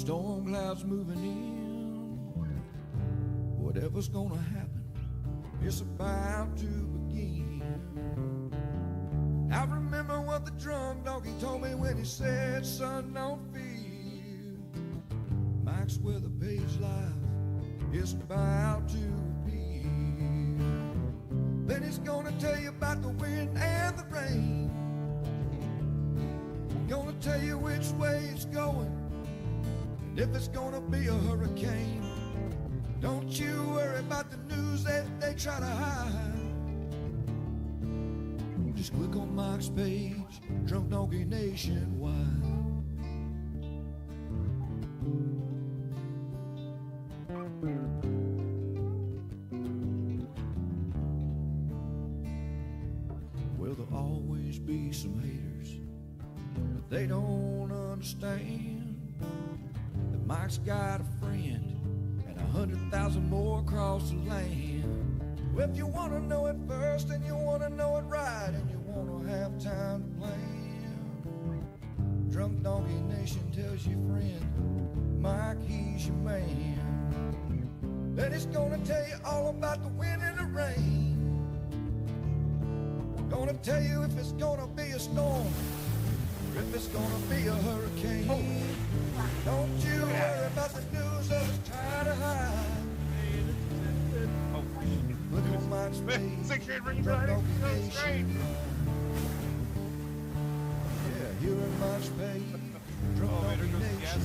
storm clouds moving in. Whatever's gonna happen, it's about to begin. I remember what the drunk donkey told me when he said, son, don't fear. Mike's where the page life is about to be. Then he's gonna tell you about the wind and the rain. Gonna tell you which way it's going, and if it's gonna be a hurricane. Don't you worry about the news that they try to hide. Just click on Mike's page, Drunk Donkey Nationwide. Well, there'll always be some haters, but they don't understand that Mike's got a friend and 100,000 more across the land. Well, if you want to know it first and you want to know it right and you want to have time to plan, Drunk Donkey Nation tells your friend Mike, he's your man. Then he's gonna tell you all about the wind and the rain. Gonna tell you if it's gonna be a storm, or if it's gonna be a hurricane. Don't you worry about the news that it's trying to hide. Look on Mike's page, Drunk Donkey Nation. Yeah, here in Mike's page, Drunk Donkey Nation.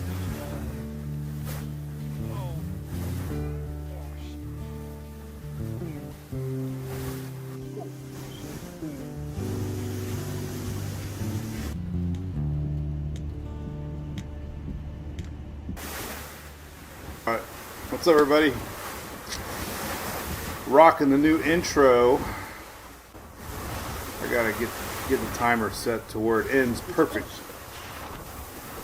Alright, what's up everybody? Rocking the new intro. I gotta get the timer set to where it ends perfect.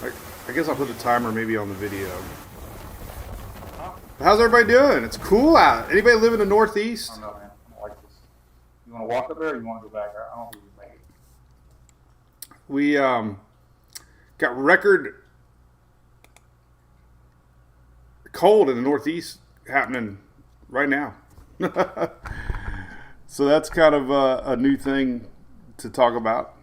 I guess I'll put the timer maybe on the video. How's everybody doing? It's cool out. Anybody live in the Northeast? I don't know, man. I don't like this. You want to walk up there or you want to go back? I don't think we can make it. We got record cold in the Northeast happening right now. So that's kind of a new thing to talk about.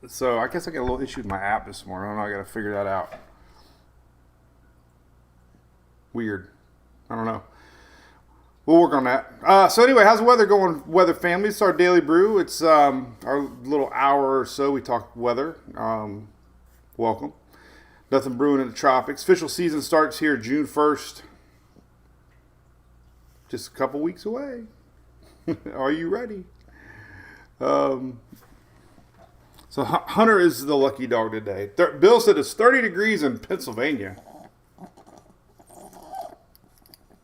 So I guess I got a little issue with my app this morning. I don't know. I got to figure that out. Weird. I don't know. We'll work on that. So anyway, how's the weather going, weather family? It's our daily brew. It's our little hour or so we talk weather. Welcome. Nothing brewing in the tropics. Official season starts here June 1st. Just a couple weeks away. Are you ready? So Hunter is the lucky dog today. Bill said it's 30 degrees in Pennsylvania.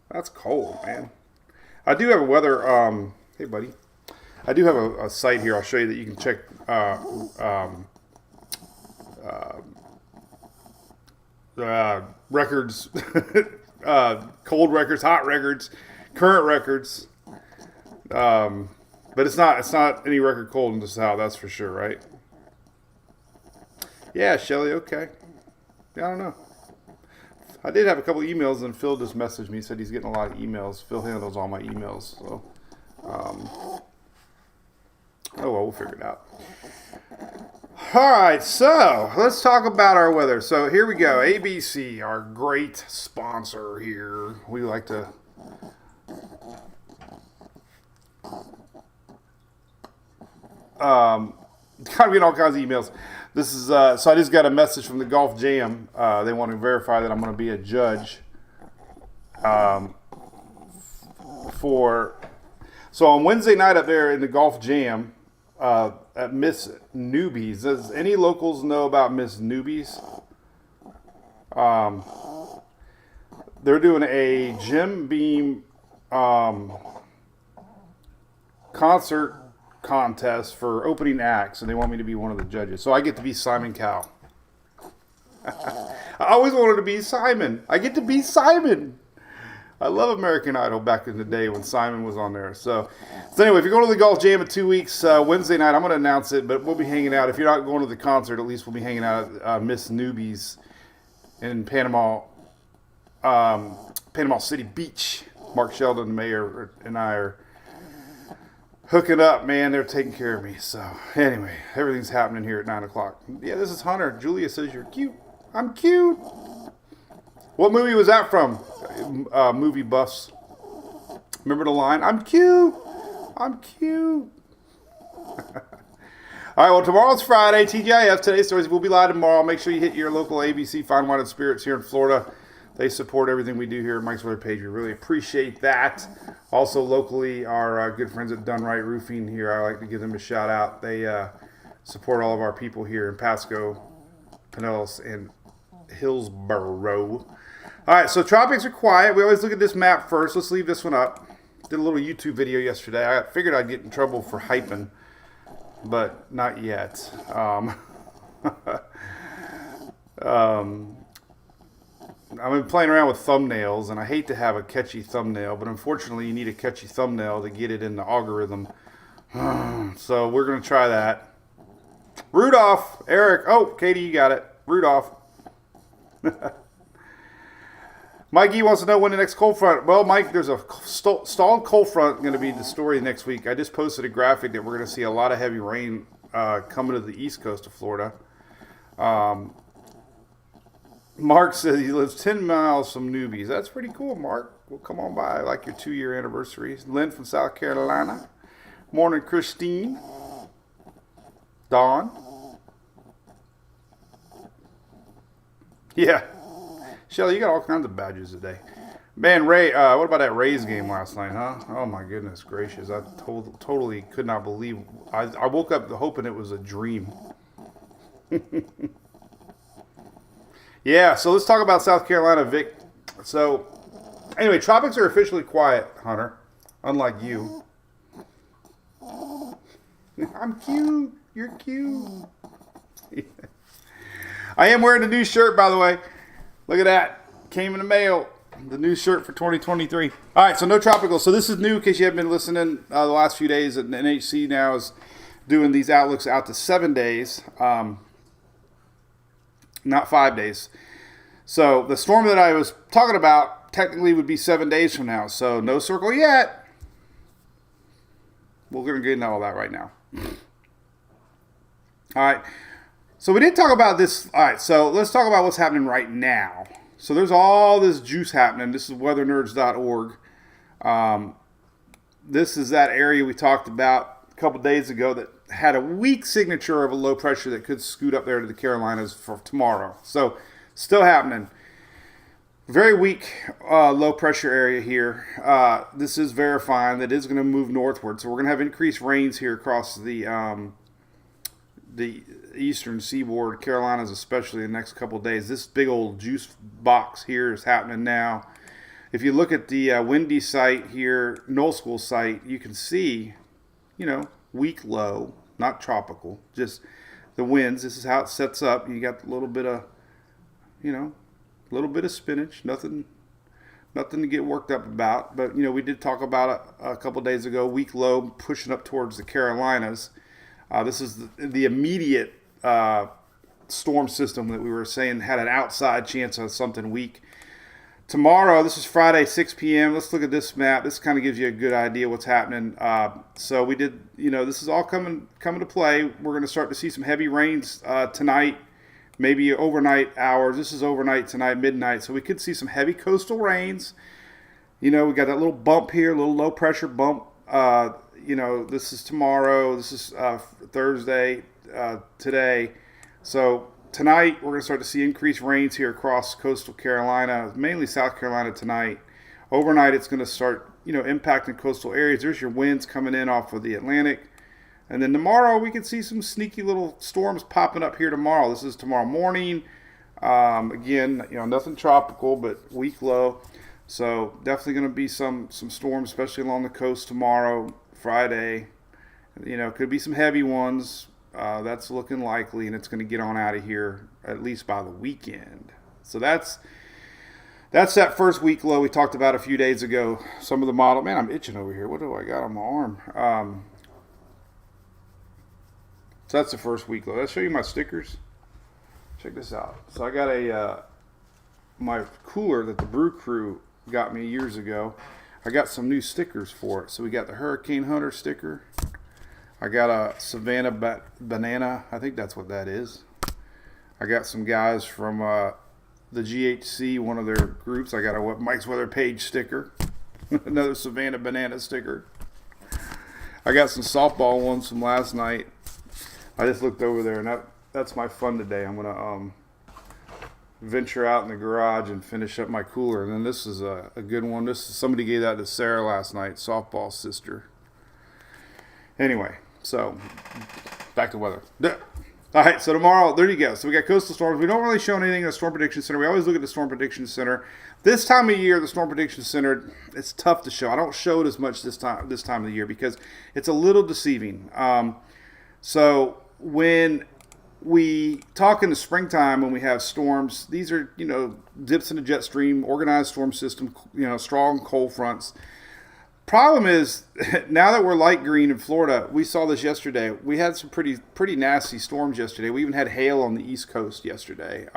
That's cold, man. I do have a weather, hey buddy. I do have a site here I'll show you that you can check records, cold records, hot records, current records. But it's not any record cold in the South, that's for sure, right? Yeah, Shelly, okay. I don't know. I did have a couple emails, and Phil just messaged me. He said he's getting a lot of emails. Phil handles all my emails. So, oh, well, we'll figure it out. All right, so let's talk about our weather. So here we go. ABC, our great sponsor here. We like to... kind of getting all kinds of emails. This is so I just got a message from the Golf Jam. They want to verify that I'm going to be a judge so on Wednesday night up there in the Golf Jam at Miss Newbies. Does any locals know about Miss Newbies? They're doing a Jim Beam concert contest for opening acts, and they want me to be one of the judges. So I get to be Simon Cowell. I always wanted to be Simon. I get to be Simon. I love American Idol back in the day when Simon was on there. So anyway, if you're going to the Golf Jam in 2 weeks, Wednesday night, I'm going to announce it, but we'll be hanging out. If you're not going to the concert, at least we'll be hanging out at Miss Newbies in Panama City Beach. Mark Sheldon, the mayor, and I are hooking up, man. They're taking care of me. So anyway, everything's happening here at 9 o'clock. Yeah, this is Hunter. Julia says you're cute. I'm cute. What movie was that from? Movie buffs. Remember the line? I'm cute. I'm cute. All right, well, tomorrow's Friday. TGIF, Today's Stories, will be live tomorrow. Make sure you hit your local ABC Fine Wine and Spirits here in Florida. They support everything we do here at Mike's Weather Page. We really appreciate that. Also, locally, our good friends at Done Right Roofing here, I like to give them a shout out. They support all of our people here in Pasco, Pinellas, and Hillsborough. All right, so Tropics are quiet. We always look at this map first. Let's leave this one up. Did a little YouTube video yesterday. I figured I'd get in trouble for hyping, but not yet. I've been playing around with thumbnails, and I hate to have a catchy thumbnail, but unfortunately you need a catchy thumbnail to get it in the algorithm. So we're going to try that. Rudolph, Eric. Oh, Katie, you got it. Rudolph. Mikey wants to know when the next cold front. Well, Mike, there's a stalled cold front going to be the story next week. I just posted a graphic that we're going to see a lot of heavy rain coming to the east coast of Florida. Mark says he lives 10 miles from Newbies. That's pretty cool, Mark. Well, come on by. I like your 2-year anniversary. Lynn from South Carolina. Morning, Christine. Dawn. Yeah. Shelly, you got all kinds of badges today. Man, Ray, what about that Rays game last night, huh? Oh, my goodness gracious. I totally could not believe. I woke up hoping it was a dream. Yeah, so let's talk about South Carolina, Vic. So, anyway, Tropics are officially quiet, Hunter. Unlike you. I'm cute. You're cute. I am wearing a new shirt, by the way. Look at that. Came in the mail. The new shirt for 2023. All right, so no tropical. So this is new in case you haven't been listening the last few days. And NHC now is doing these outlooks out to 7 days. Not 5 days. So the storm that I was talking about technically would be 7 days from now. So no circle yet. We're going to get into all that right now. All right. So we did talk about this. All right. So let's talk about what's happening right now. So there's all this juice happening. This is weathernerds.org. This is that area we talked about a couple days ago that had a weak signature of a low pressure that could scoot up there to the Carolinas for tomorrow. So still happening. Very weak low pressure area here. This is verifying that it's going to move northward. So we're going to have increased rains here across the eastern seaboard, Carolinas especially, in the next couple of days. This big old juice box here is happening now. If you look at the windy site here, Knoll School site, you can see, weak low, not tropical, just the winds. This is how it sets up. You got a little bit of, a little bit of spinach, nothing to get worked up about. But, we did talk about it a couple days ago, weak low pushing up towards the Carolinas. This is the immediate storm system that we were saying had an outside chance of something weak. Tomorrow, this is Friday, 6 p.m. Let's look at this map. This kind of gives you a good idea what's happening. So we did, this is all coming to play. We're going to start to see some heavy rains tonight, maybe overnight hours. This is overnight tonight, midnight. So we could see some heavy coastal rains. We got that little bump here, a little low pressure bump. This is tomorrow. This is Thursday, today. So tonight, we're going to start to see increased rains here across coastal Carolina, mainly South Carolina tonight. Overnight, it's going to start, impacting coastal areas. There's your winds coming in off of the Atlantic. And then tomorrow, we can see some sneaky little storms popping up here tomorrow. This is tomorrow morning. Again, nothing tropical, but weak low. So definitely going to be some storms, especially along the coast tomorrow, Friday. Could be some heavy ones. That's looking likely, and it's going to get on out of here at least by the weekend. So that's That's that first week low we talked about a few days ago. Some of the model. Man, I'm itching over here. What do I got on my arm? So that's the first week low. I'll show you my stickers. Check this out. So I got a my cooler that the Brew crew got me years ago. I got some new stickers for it. So we got the Hurricane Hunter sticker. I got a Savannah Banana. I think that's what that is. I got some guys from the GHC, one of their groups. I got a Mike's Weather Page sticker. Another Savannah Banana sticker. I got some softball ones from last night. I just looked over there, and that's my fun today. I'm going to venture out in the garage and finish up my cooler. And then this is a good one. Somebody gave that to Sarah last night, softball sister. Anyway, so back to weather. All right, so tomorrow, there you go. So we got coastal storms. We don't really show anything in the Storm Prediction Center. We always look at the Storm Prediction Center. This time of year, the Storm Prediction Center, it's tough to show. I don't show it as much this time of the year because it's a little deceiving. So when we talk in the springtime when we have storms, these are, dips in the jet stream, organized storm system, strong cold fronts. Problem is, now that we're light green in Florida, we saw this yesterday. We had some pretty nasty storms yesterday. We even had hail on the East Coast yesterday.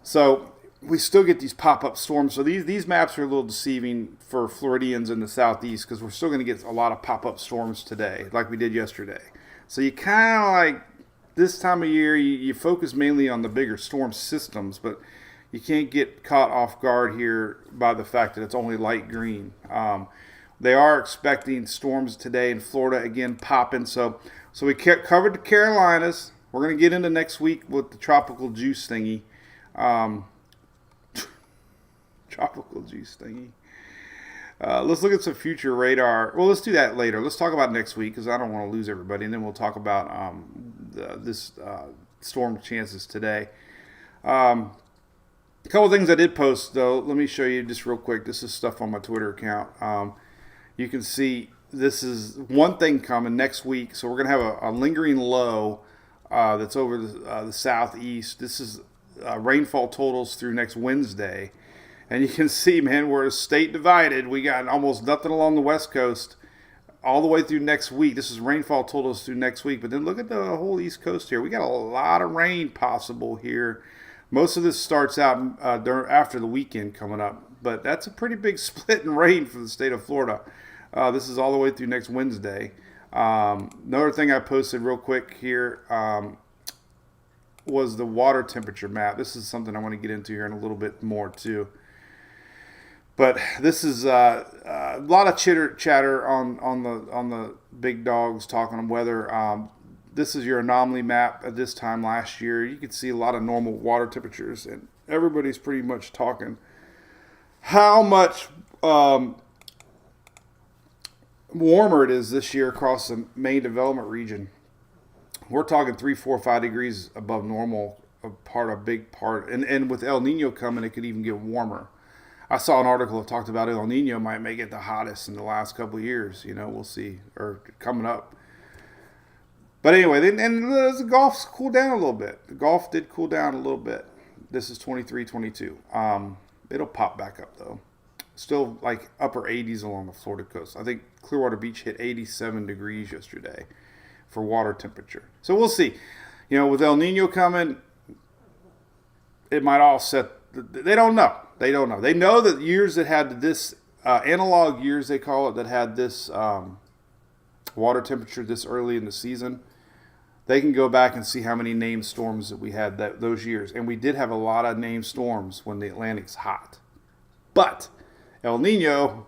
So we still get these pop-up storms. So these maps are a little deceiving for Floridians in the southeast because we're still going to get a lot of pop-up storms today, like we did yesterday. So you kind of like this time of year, you focus mainly on the bigger storm systems, but you can't get caught off guard here by the fact that it's only light green. They are expecting storms today in Florida, again, popping. So we covered the Carolinas. We're going to get into next week with the tropical juice thingy. Tropical juice thingy. Let's look at some future radar. Well, let's do that later. Let's talk about next week because I don't want to lose everybody. And then we'll talk about this storm chances today. A couple things I did post, though. Let me show you just real quick. This is stuff on my Twitter account. You can see this is one thing coming next week. So we're going to have a lingering low that's over the southeast. This is rainfall totals through next Wednesday. And you can see, man, we're a state divided. We got almost nothing along the west coast all the way through next week. This is rainfall totals through next week. But then look at the whole east coast here. We got a lot of rain possible here. Most of this starts out after the weekend coming up, but that's a pretty big split in rain for the state of Florida. This is all the way through next Wednesday. Another thing I posted real quick here was the water temperature map. This is something I want to get into here in a little bit more too. But this is a lot of chatter on the big dogs talking on weather. This is your anomaly map at this time last year. You could see a lot of normal water temperatures, and everybody's pretty much talking how much warmer it is this year across the main development region. We're talking 3, 4, 5 degrees above normal, a big part. And with El Nino coming, it could even get warmer. I saw an article that talked about El Nino might make it the hottest in the last couple of years. We'll see, or coming up. But anyway, and the golf's cooled down a little bit. The golf did cool down a little bit. This is 23, 22. It'll pop back up, though. Still like upper 80s along the Florida coast. I think Clearwater Beach hit 87 degrees yesterday for water temperature. So we'll see. With El Nino coming, it might all set. They don't know. They know that years that had this, analog years they call it, that had this water temperature this early in the season, they can go back and see how many named storms that we had those years. And we did have a lot of named storms when the Atlantic's hot. But El Nino,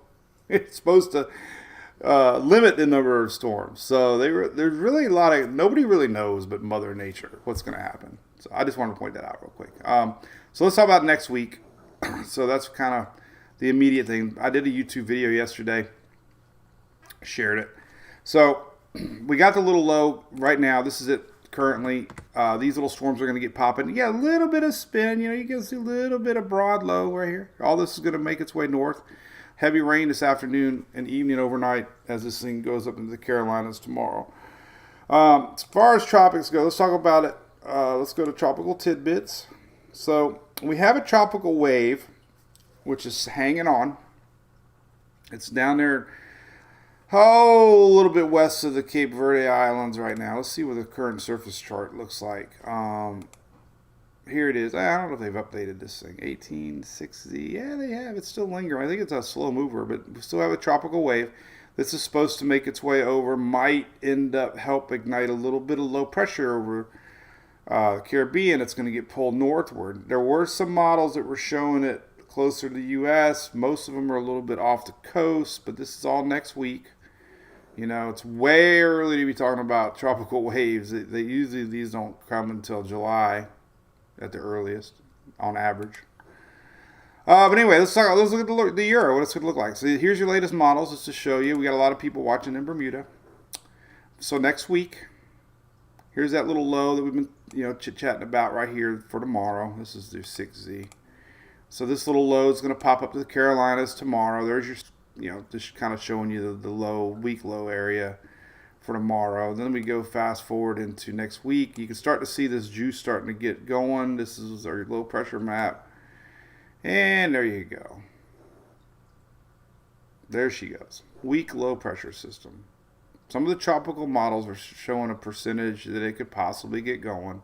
it's supposed to limit the number of storms. So there's really a lot of, nobody really knows but Mother Nature what's going to happen. So I just wanted to point that out real quick. So let's talk about next week. So that's kind of the immediate thing. I did a YouTube video yesterday. Shared it. So we got the little low right now. This is it currently. These little storms are going to get popping. Yeah, a little bit of spin. You can see a little bit of broad low right here. All this is going to make its way north. Heavy rain this afternoon and evening overnight as this thing goes up into the Carolinas tomorrow. As far as tropics go, let's talk about it. Let's go to tropical tidbits. So we have a tropical wave which is hanging on. It's down there, a little bit west of the Cape Verde Islands right now. Let's see what the current surface chart looks like. Here it is. I don't know if they've updated this thing. 1860. Yeah, they have. It's still lingering. I think it's a slow mover, but we still have a tropical wave. This is supposed to make its way over. Might end up help ignite a little bit of low pressure over the Caribbean. It's going to get pulled northward. There were some models that were showing it closer to the U.S. Most of them are a little bit off the coast, but this is all next week. You know, it's way early to be talking about tropical waves. They usually, these don't come until July at the earliest, on average. But anyway, let's look at the euro, what it's going to look like. So here's your latest models, just to show you. We got a lot of people watching in Bermuda. So next week, here's that little low that we've been, chit-chatting about right here for tomorrow. This is the 6Z. So this little low is going to pop up to the Carolinas tomorrow. There's your, just kind of showing you the low, weak low area for tomorrow. Then we go fast forward into next week. You can start to see this juice starting to get going. This is our low pressure map. And there you go. There she goes. Weak low pressure system. Some of the tropical models are showing a percentage that it could possibly get going.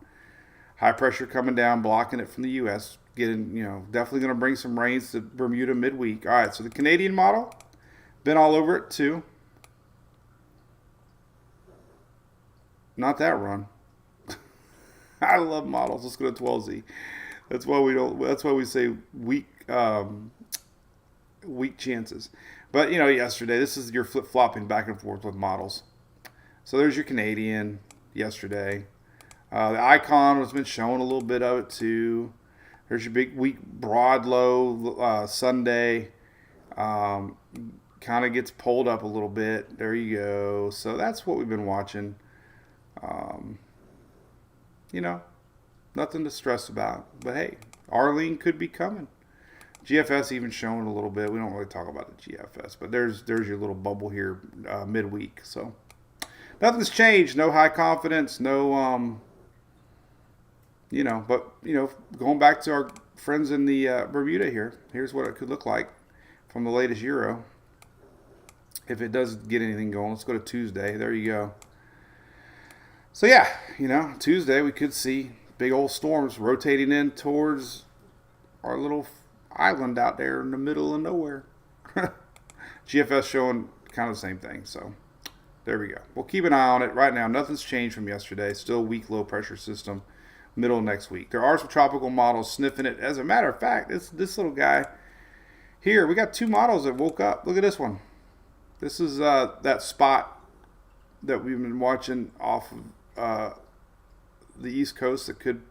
High pressure coming down, blocking it from the U.S. Getting, definitely going to bring some rains to Bermuda midweek. All right, so the Canadian model, been all over it too. Not that run. I love models. Let's go to 12Z. That's why we say weak chances. But yesterday, this is your flip-flopping back and forth with models. So there's your Canadian yesterday. The icon has been showing a little bit of it too. There's your big weak broad low Sunday. Kind of gets pulled up a little bit. There you go. So that's what we've been watching. Nothing to stress about. But hey, Arlene could be coming. GFS even showing a little bit. We don't really talk about the GFS, but there's your little bubble here midweek. So nothing's changed. No high confidence. No going back to our friends in the Bermuda here. Here's what it could look like from the latest Euro. If it does get anything going, let's go to Tuesday. There you go. So yeah, Tuesday we could see big old storms rotating in towards our little island out there in the middle of nowhere. GFS showing kind of the same thing. So there we go. We'll keep an eye on it. Right now, nothing's changed from yesterday. Still weak low pressure system. Middle of next week. There are some tropical models sniffing it. As a matter of fact, this little guy here, we got two models that woke up. Look at this one. This is that spot that we've been watching off of the East Coast that could,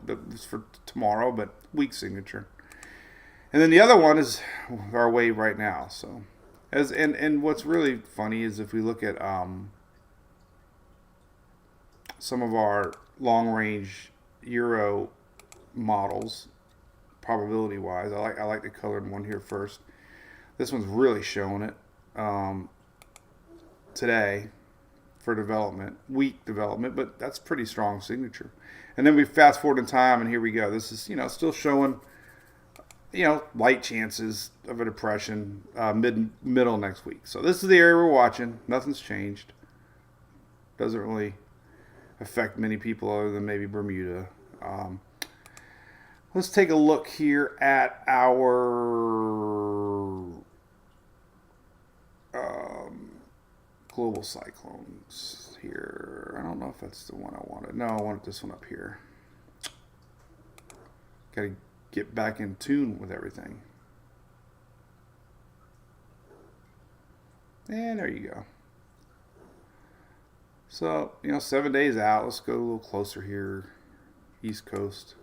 that's for tomorrow, but weak signature. And then the other one is our wave right now. So, and what's really funny is if we look at some of our long-range Euro models, probability-wise, I like the colored one here first. This one's really showing it today for development, weak development, but that's pretty strong signature. And then we fast forward in time, and here we go. This is still showing light chances of a depression middle next week. So this is the area we're watching. Nothing's changed. Doesn't really affect many people other than maybe Bermuda. Let's take a look here at our global cyclones here. I don't know if that's the one I wanted. No, I wanted this one up here. Got to get back in tune with everything. And there you go. So, 7 days out. Let's go a little closer here. East Coast.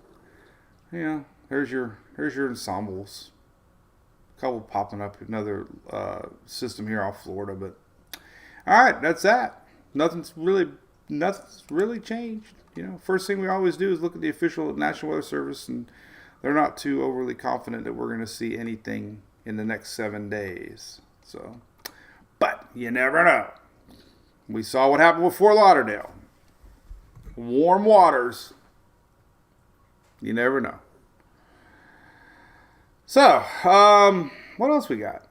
There's your ensembles. A couple popping up. Another system here off Florida. But all right, that's that. Nothing's really changed. First thing we always do is look at the official National Weather Service, and they're not too overly confident that we're going to see anything in the next 7 days. So, but you never know. We saw what happened with Fort Lauderdale. Warm waters. You never know. So, what else we got?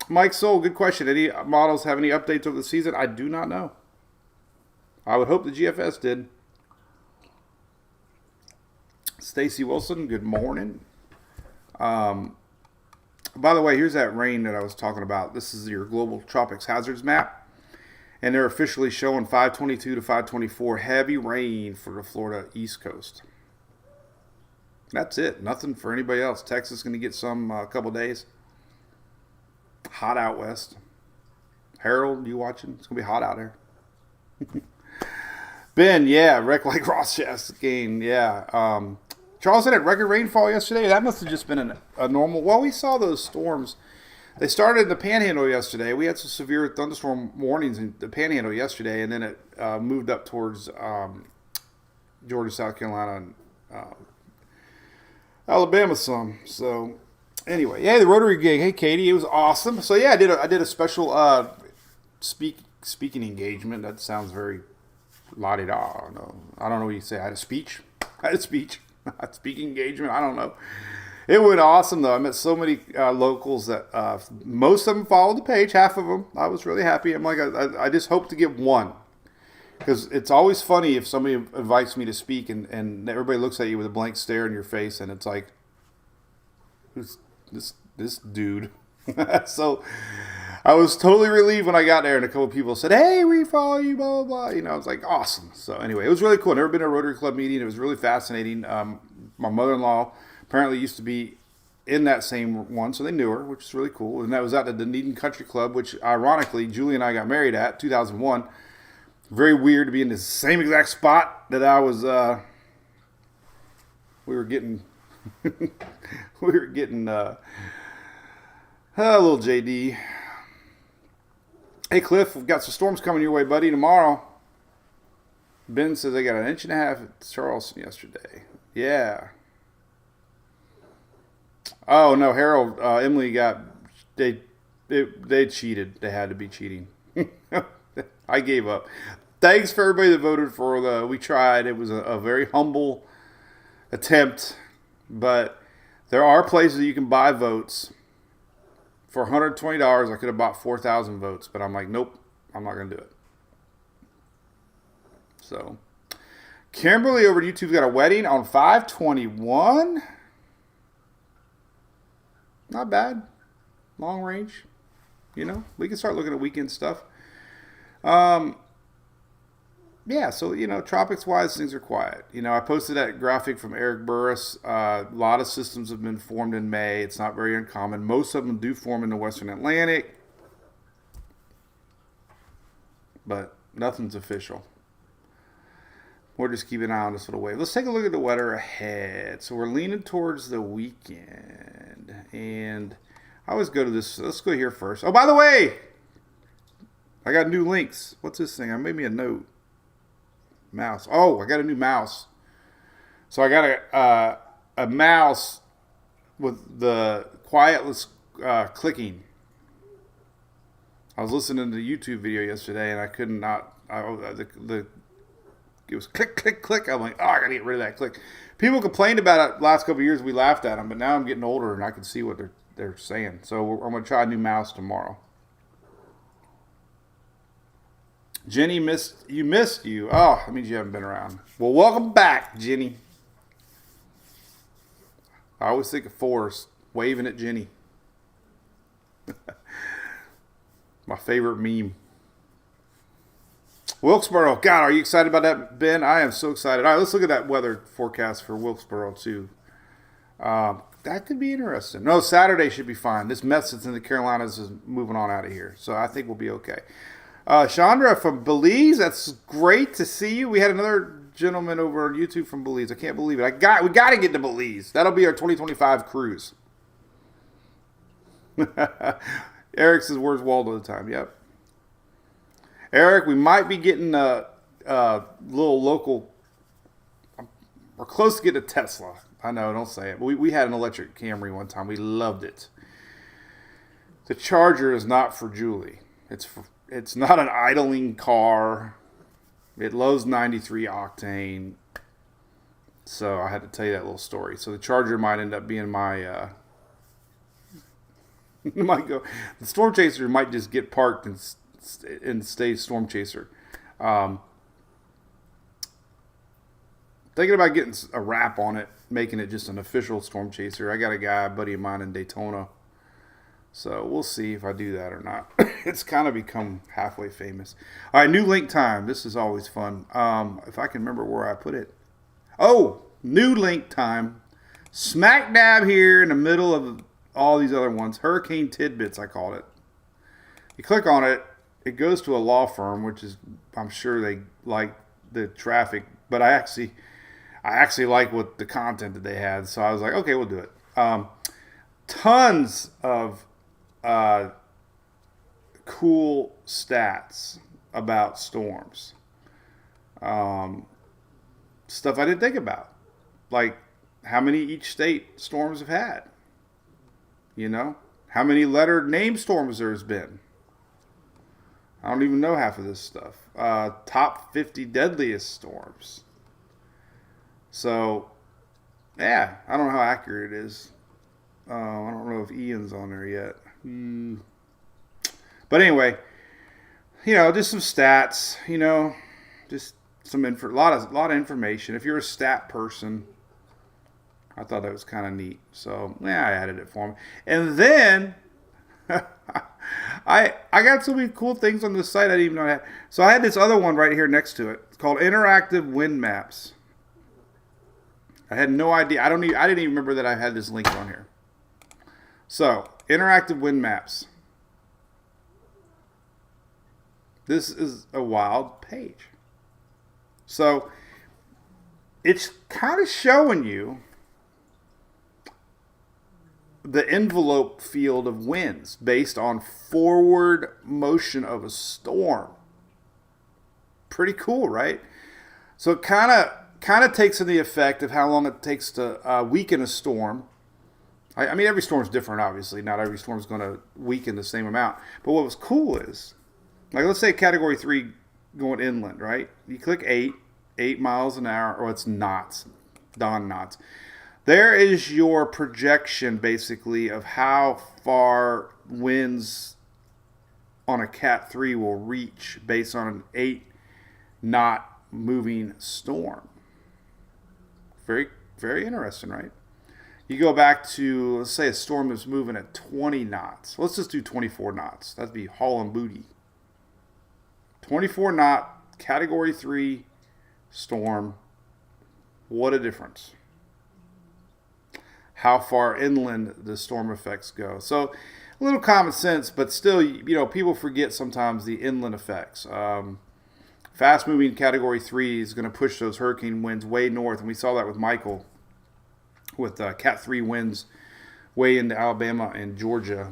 Mike Soul, good question. Any models have any updates over the season? I do not know. I would hope the GFS did. Stacy Wilson, good morning. By the way, here's that rain that I was talking about. This is your global tropics hazards map. And they're officially showing 522 to 524 heavy rain for the Florida East Coast. That's it. Nothing for anybody else. Texas is going to get some couple days. Hot out west. Harold, you watching? It's going to be hot out there. Ben, yeah. Wreck like Ross gain, yeah. Charleston had record rainfall yesterday. That must have just been a normal. Well, we saw those storms. They started in the Panhandle yesterday. We had some severe thunderstorm warnings in the Panhandle yesterday, and then it moved up towards Georgia, South Carolina, and Alabama some. So anyway, yeah, the Rotary gig. Hey, Katie, it was awesome. So yeah, I did a special speaking engagement. That sounds very la-di-da. No, I don't know what you say. I had a speech. Speaking engagement. I don't know. It went awesome though. I met so many locals that most of them followed the page. Half of them. I was really happy. I'm like, I just hope to get one. Because it's always funny if somebody invites me to speak and everybody looks at you with a blank stare in your face and it's like, who's this dude? So I was totally relieved when I got there and a couple of people said, hey, we follow you, blah, blah, blah. You know, I was like, awesome. So anyway, it was really cool. Never been to a Rotary Club meeting. It was really fascinating. My mother-in-law apparently used to be in that same one, so they knew her, which is really cool. And that was at the Dunedin Country Club, which ironically, Julie and I got married at 2001. Very weird to be in the same exact spot that I was. We were getting a little JD. Hey Cliff, we've got some storms coming your way, buddy, tomorrow. Ben says they got 1.5 inches at Charleston yesterday. Yeah. Oh no, Harold, Emily got they cheated. They had to be cheating. I gave up. Thanks for everybody that voted for the. We tried. It was a very humble attempt, but there are places you can buy votes for $120. I could have bought 4,000 votes, but I'm like, nope, I'm not gonna do it. So, Kimberly over at YouTube's got a wedding on 5/21. Not bad. Long range. You know, we can start looking at weekend stuff. Yeah, so, you know, tropics-wise, things are quiet. You know, I posted that graphic from Eric Burris. A lot of systems have been formed in May. It's not very uncommon. Most of them do form in the Western Atlantic. But nothing's official. We're just keeping an eye on this little wave. Let's take a look at the weather ahead. So we're leaning towards the weekend. And I always go to this. Let's go here first. Oh, by the way, I got new links. What's this thing? I made me a note. Mouse. Oh, I got a new mouse. So I got a mouse with the quietless clicking. I was listening to the YouTube video yesterday and I could not. It was click, click, click. I'm like, oh, I gotta get rid of that click. People complained about it last couple of years. We laughed at them, but now I'm getting older and I can see what they're saying. So I'm gonna try a new mouse tomorrow. Jenny you missed you. Oh, that means you haven't been around. Well, welcome back, Jenny. I always think of Forrest waving at Jenny. My favorite meme. Wilkesboro. God, are you excited about that, Ben? I am so excited. All right, let's look at that weather forecast for Wilkesboro, too. That could be interesting. No, Saturday should be fine. This mess that's in the Carolinas is moving on out of here. So I think we'll be okay. Chandra from Belize, that's great to see you. We had another gentleman over on YouTube from Belize. I can't believe it. We got to get to Belize. That'll be our 2025 cruise. Eric says, where's Waldo at the time? Yep. Eric, we might be getting a little local. We're close to getting a Tesla. I know, don't say it. But we had an electric Camry one time. We loved it. The Charger is not for Julie. It's not an idling car. It lows 93 octane. So I had to tell you that little story. So the Charger might end up being my might go. The Storm Chaser might just get parked and stay Storm Chaser. Thinking about getting a wrap on it, making it just an official Storm Chaser. I got a buddy of mine in Daytona. So we'll see if I do that or not. It's kind of become halfway famous. All right, new link time. This is always fun. If I can remember where I put it. Oh, new link time. Smack dab here in the middle of all these other ones. Hurricane Tidbits, I called it. You click on it, it goes to a law firm, which is, I'm sure they like the traffic, but I actually like what the content that they had. So I was like, okay, we'll do it. Tons of cool stats about storms. Stuff I didn't think about. Like how many each state storms have had. You know? How many lettered name storms there's been. I don't even know half of this stuff. Top 50 deadliest storms. So, yeah, I don't know how accurate it is. I don't know if Ian's on there yet. But anyway, you know, just some stats, you know, just some a lot of information. If you're a stat person, I thought that was kind of neat. So, yeah, I added it for him. And then I got so many cool things on this site I didn't even know I had. So I had this other one right here next to it. It's called Interactive Wind Maps. I had no idea. I didn't even remember that I had this link on here. So, Interactive Wind Maps. This is a wild page. So, it's kind of showing you the envelope field of winds based on forward motion of a storm. Pretty cool, right? So it kind of takes in the effect of how long it takes to weaken a storm. I mean, every storm's different, obviously. Not every storm's going to weaken the same amount. But what was cool is, like, let's say Category 3 going inland, right? You click 8 miles an hour, or it's knots, Don knots. There is your projection, basically, of how far winds on a Cat 3 will reach based on an 8-knot moving storm. Very, very interesting, right? You go back to, let's say, a storm that's moving at 20 knots. Let's just do 24 knots. That'd be hauling booty. 24-knot, Category 3 storm. What a difference. How far inland the storm effects go. So, a little common sense, but still, you know, people forget sometimes the inland effects. Fast-moving Category 3 is going to push those hurricane winds way north, and we saw that with Michael, with Cat 3 winds way into Alabama and Georgia,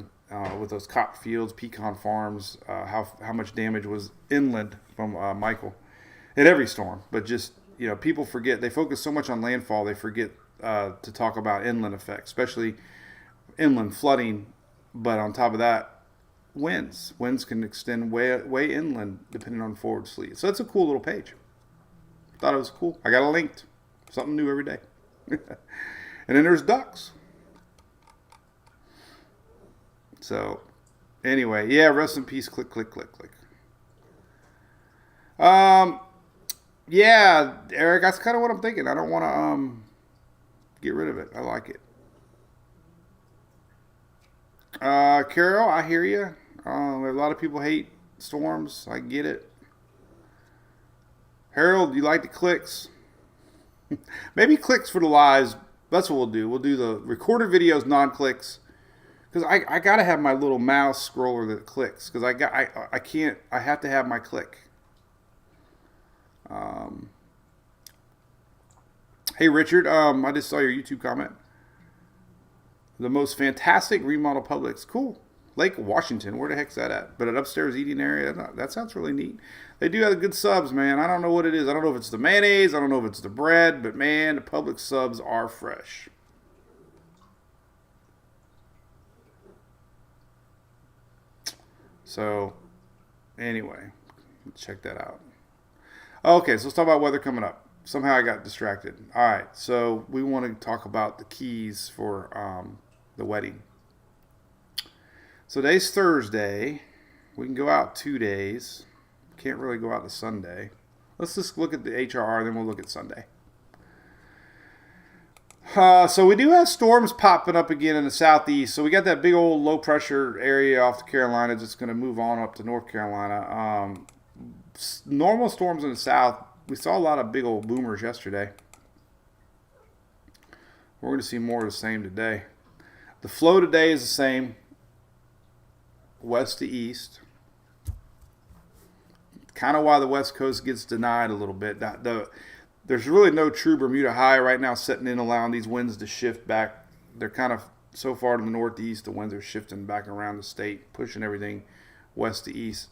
with those cotton fields, pecan farms, how much damage was inland from Michael in every storm. But just, you know, people forget. They focus so much on landfall, they forget to talk about inland effects, especially inland flooding. But on top of that, winds can extend way inland depending on forward sleet. So it's a cool little page. Thought it was cool. I got it linked. Something new every day. And then there's ducks. So anyway, yeah, rest in peace. Click, click, click, click. Yeah, Eric, that's kind of what I'm thinking. I don't want to get rid of it. I like it. Carol, I hear you. A lot of people hate storms. I get it. Harold, you like the clicks? Maybe clicks for the lives. That's what we'll do. We'll do the recorded videos, non-clicks. Because I got to have my little mouse scroller that clicks. Because I can't. I have to have my click. Hey, Richard. I just saw your YouTube comment. The most fantastic remodel Publix. Cool. Lake Washington. Where the heck's that at? But an upstairs eating area. That sounds really neat. They do have good subs, man. I don't know what it is. I don't know if it's the mayonnaise. I don't know if it's the bread. But, man, the Publix subs are fresh. So, anyway, check that out. Okay, so let's talk about weather coming up. somehow I got distracted. All right, so we want to talk about the keys for the wedding. So today's Thursday. We can go out 2 days. Can't really go out to Sunday. Let's just look at the HRR, then we'll look at Sunday. So we do have storms popping up again in the southeast. So we got that big old low pressure area off the Carolinas that's going to move on up to North Carolina. Normal storms in the south. We saw a lot of big old boomers yesterday. We're going to see more of the same today. The flow today is the same. West to east. Kind of why the West Coast gets denied a little bit. There's really no true Bermuda high right now setting in, allowing these winds to shift back. They're kind of so far to the northeast, the winds are shifting back around the state, pushing everything west to east.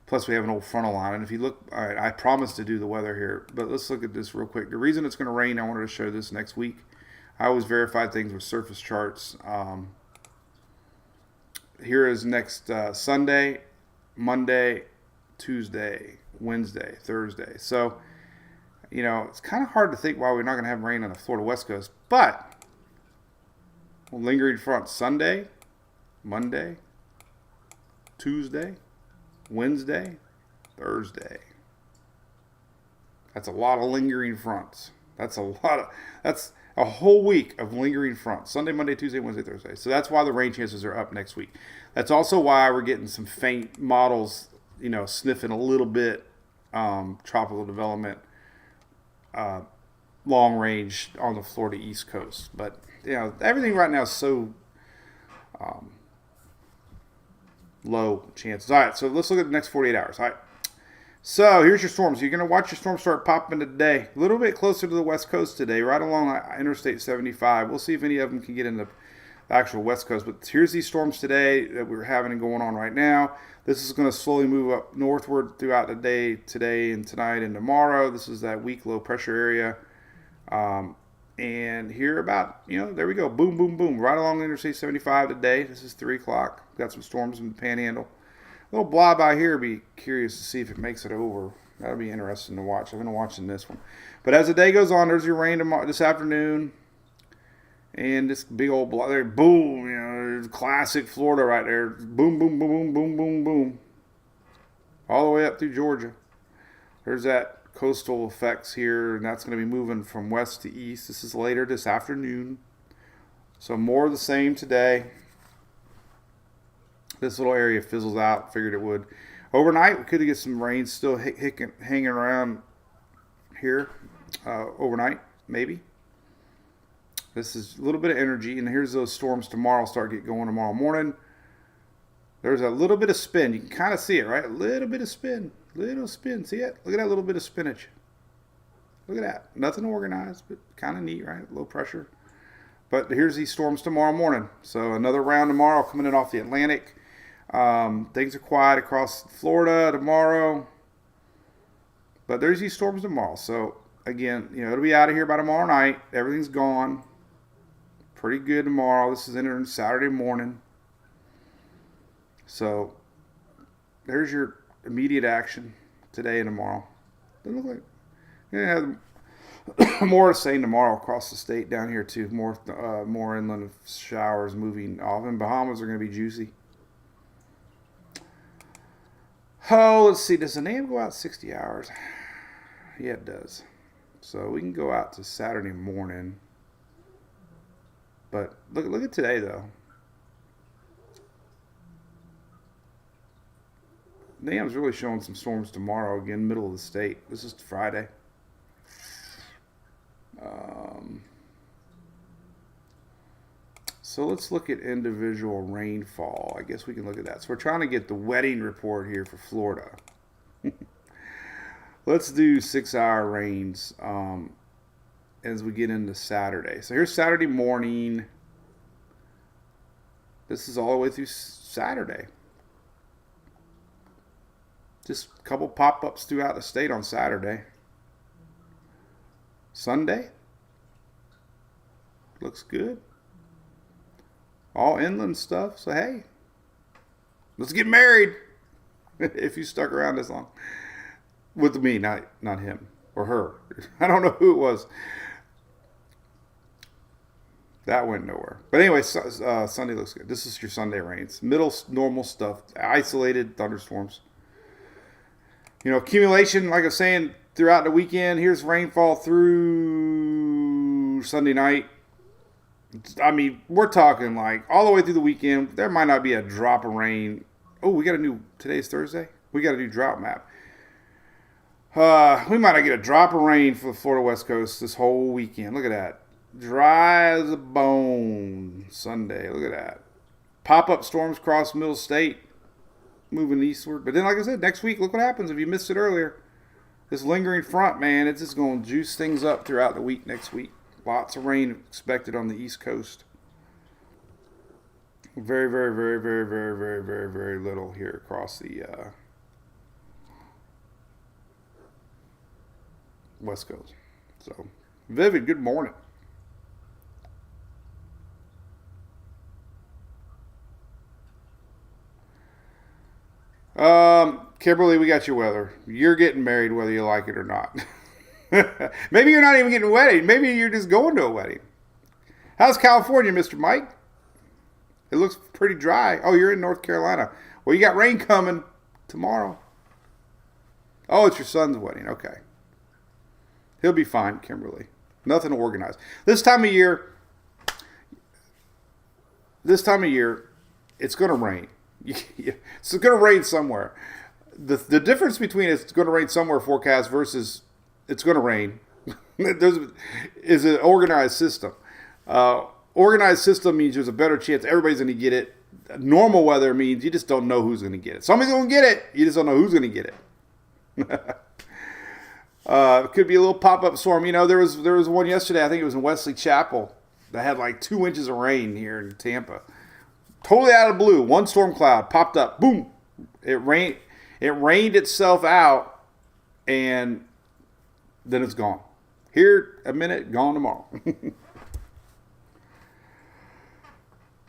Plus, we have an old frontal line. And if you look, all right, I promised to do the weather here, but let's look at this real quick. The reason it's going to rain, I wanted to show this next week. I always verify things with surface charts. Here is next Sunday, Monday, Tuesday, Wednesday, Thursday. So, you know, it's kind of hard to think why we're not going to have rain on the Florida West Coast. But lingering front Sunday, Monday, Tuesday, Wednesday, Thursday. That's a lot of lingering fronts. That's a whole week of lingering fronts. Sunday, Monday, Tuesday, Wednesday, Thursday. So that's why the rain chances are up next week. That's also why we're getting some faint models, you know, sniffing a little bit tropical development, long range on the Florida East Coast. But, you know, everything right now is so low chances. All right, so let's look at the next 48 hours. All right. So here's your storms. You're going to watch your storms start popping today. A little bit closer to the West Coast today, right along Interstate 75. We'll see if any of them can get into the actual West Coast. But here's these storms today that we're having and going on right now. This is going to slowly move up northward throughout the day, today and tonight and tomorrow. This is that weak low pressure area. And here about, you know, there we go. Boom, boom, boom. Right along Interstate 75 today. This is 3 o'clock. Got some storms in the Panhandle. A little blob out here. Be curious to see if it makes it over. That'll be interesting to watch. I've been watching this one. But as the day goes on, there's your rain tomorrow, this afternoon. And this big old blob there. Boom. You know, classic Florida right there. Boom, boom, boom, boom, boom, boom, boom. All the way up through Georgia. There's that coastal effects here, and that's going to be moving from west to east. This is later this afternoon. So more of the same today. This little area fizzles out. Figured it would. Overnight, we could get some rain still hanging around here overnight, maybe. This is a little bit of energy, and here's those storms tomorrow. Start get going tomorrow morning. There's a little bit of spin. You can kind of see it, right? A little bit of spin. Little spin. See it? Look at that little bit of spinach. Look at that. Nothing organized, but kind of neat, right? Low pressure. But here's these storms tomorrow morning. So another round tomorrow coming in off the Atlantic. Things are quiet across Florida tomorrow. But there's these storms tomorrow. So, again, you know, it'll be out of here by tomorrow night. Everything's gone. Pretty good tomorrow. This is entering Saturday morning. So, there's your immediate action today and tomorrow. Doesn't look like you're going to have more to say tomorrow across the state down here too. More inland showers moving off. And Bahamas are going to be juicy. Oh, let's see. Does the NAM go out 60 hours? Yeah, it does. So we can go out to Saturday morning. But look at today though. NAM's really showing some storms tomorrow, again, middle of the state. This is Friday. So let's look at individual rainfall. I guess we can look at that. So we're trying to get the wedding report here for Florida. Let's do 6-hour rains as we get into Saturday. So here's Saturday morning. This is all the way through Saturday. Just a couple pop-ups throughout the state on Saturday. Sunday. Looks good. All inland stuff. So, hey, let's get married. If you stuck around this long. With me, not him. or her. I don't know who it was. That went nowhere. But anyway, Sunday looks good. This is your Sunday rains. Middle normal stuff. Isolated thunderstorms. You know, accumulation, like I was saying, throughout the weekend. Here's rainfall through Sunday night. I mean, we're talking like all the way through the weekend. There might not be a drop of rain. Oh, we got a new, today's Thursday? We got a new drought map. We might not get a drop of rain for the Florida West Coast this whole weekend. Look at that. Dry as a bone Sunday. Look at that. Pop-up storms across middle state. Moving eastward. But then, like I said, next week, look what happens if you missed it earlier. This lingering front, man, it's just going to juice things up throughout the week next week. Lots of rain expected on the East Coast. Very, very, very, very, very, very, very, very little here across the West Coast. So, Vivid, good morning. Kimberly, we got your weather. You're getting married whether you like it or not. Maybe you're not even getting a wedding. Maybe you're just going to a wedding. How's California, Mr. Mike? It looks pretty dry. Oh, you're in North Carolina. Well, you got rain coming tomorrow. Oh, it's your son's wedding. Okay. He'll be fine, Kimberly. Nothing to organize. This time of year, it's going to rain. It's going to rain somewhere. The difference between it's going to rain somewhere forecast versus it's going to rain is an organized system. Organized system means there's a better chance everybody's going to get it. Normal weather means you just don't know who's going to get it. Somebody's going to get it. You just don't know who's going to get it. It could be a little pop-up storm. You know, there was one yesterday, I think it was in Wesley Chapel, that had like 2 inches of rain here in Tampa. Totally out of the blue. One storm cloud popped up. Boom. It rained itself out, and then it's gone. Here a minute, gone tomorrow.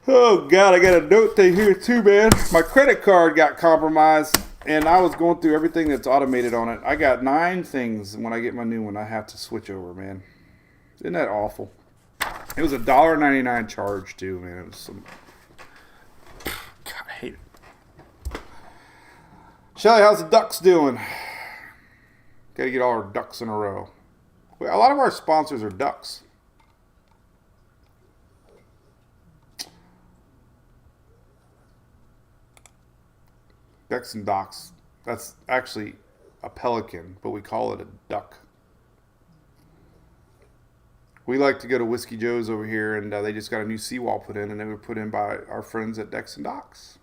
Oh, God, I got a note thing here, too, man. My credit card got compromised, and I was going through everything that's automated on it. I got 9 things when I get my new one I have to switch over, man. Isn't that awful? It was a $1.99 charge, too, man. It was some... God, I hate it. Shelly, how's the Ducks doing? Got to get all our ducks in a row. Well, a lot of our sponsors are Ducks. Ducks and Docks. That's actually a pelican, but we call it a duck. We like to go to Whiskey Joe's over here, and they just got a new seawall put in, and they were put in by our friends at Ducks and Docks.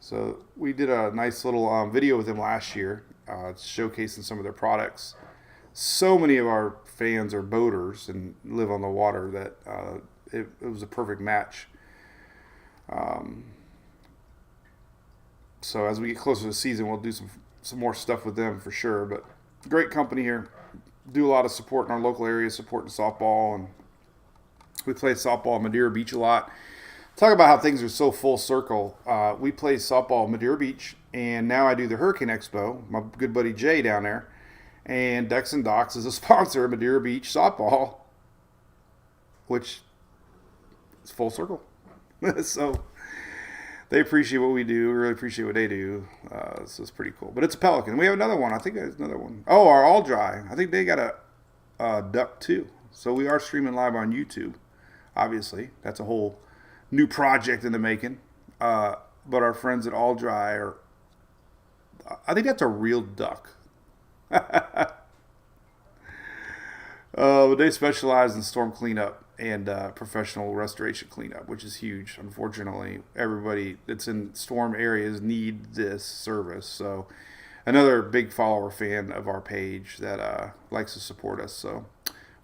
So we did a nice little video with them last year, showcasing some of their products. So many of our fans are boaters and live on the water that it was a perfect match. So as we get closer to the season, we'll do some more stuff with them for sure. But great company here. Do a lot of support in our local area, supporting softball, and we play softball at Madeira Beach a lot. Talk about how things are so full circle. We play softball at Madeira Beach, and now I do the Hurricane Expo. My good buddy Jay down there, and Ducks and Docks is a sponsor of Madeira Beach softball, which is full circle. So they appreciate what we do. We really appreciate what they do. So it's pretty cool. But it's a pelican. We have another one. I think there's another one. Oh, our All Dry. I think they got a duck too. So we are streaming live on YouTube. Obviously, that's a whole new project in the making. But our friends at All Dry are. I think that's a real duck. But they specialize in storm cleanup and professional restoration cleanup, which is huge. Unfortunately, everybody that's in storm areas need this service. So another big follower fan of our page that likes to support us. So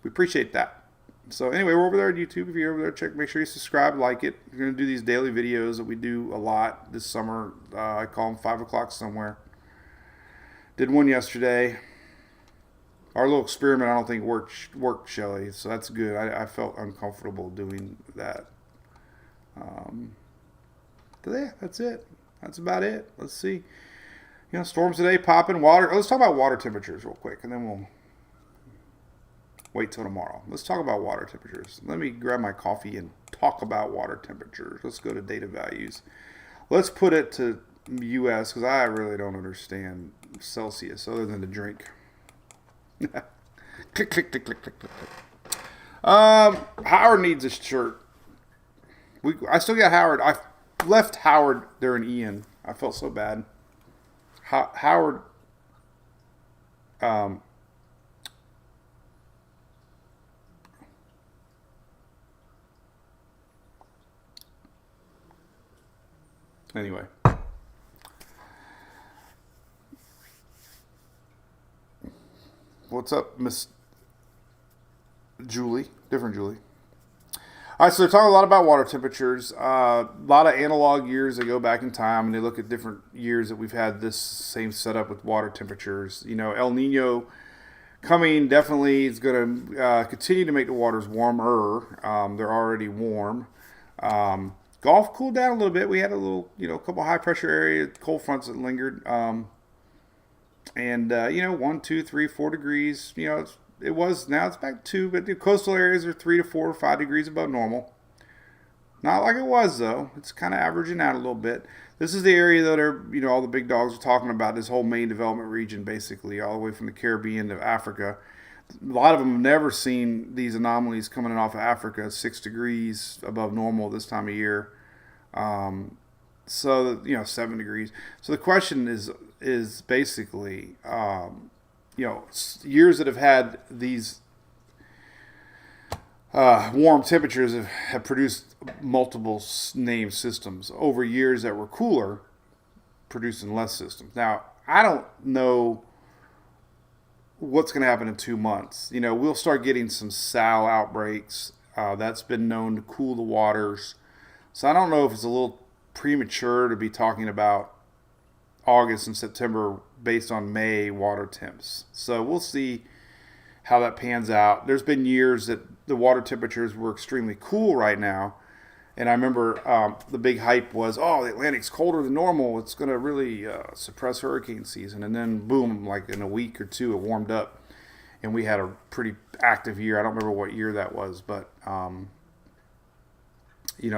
we appreciate that. So anyway, we're over there on YouTube. If you're over there, make sure you subscribe, like it. We're going to do these daily videos that we do a lot this summer. I call them 5 o'clock somewhere. Did one yesterday. Our little experiment, I don't think worked, Shelly. So that's good. I felt uncomfortable doing that. But yeah, that's it. That's about it. Let's see. Storms today, popping water. Let's talk about water temperatures real quick, and then wait till tomorrow. Let's talk about water temperatures. Let me grab my coffee and talk about water temperatures. Let's go to data values. Let's put it to U.S. because I really don't understand Celsius other than to drink. Click, click, click, click, click, click, click. Howard needs a shirt. I still got Howard. I left Howard during Ian. I felt so bad. Howard. Anyway. What's up, Miss Julie? Different Julie. All right, so they're talking a lot about water temperatures. A lot of analog years that go back in time, and they look at different years that we've had this same setup with water temperatures. You know, El Nino coming definitely is going to continue to make the waters warmer. They're already warm. Gulf cooled down a little bit. We had a little, a couple high pressure area cold fronts that lingered. And 1, 2, 3, 4 degrees. It was, now it's back to 2, but the coastal areas are 3 to 4 or 5 degrees above normal. Not like it was, though. It's kind of averaging out a little bit. This is the area that all the big dogs are talking about, this whole main development region, basically, all the way from the Caribbean to Africa. A lot of them have never seen these anomalies coming off of Africa, 6 degrees above normal this time of year. 7 degrees. So the question is basically, years that have had these warm temperatures have produced multiple named systems over years that were cooler, producing less systems. Now, I don't know what's going to happen in 2 months. We'll start getting some sow outbreaks. That's been known to cool the waters. So I don't know if it's a little premature to be talking about August and September based on May water temps. So we'll see how that pans out. There's been years that the water temperatures were extremely cool right now. And I remember the big hype was, the Atlantic's colder than normal. It's going to really suppress hurricane season. And then, boom, like in a week or two, it warmed up. And we had a pretty active year. I don't remember what year that was. But,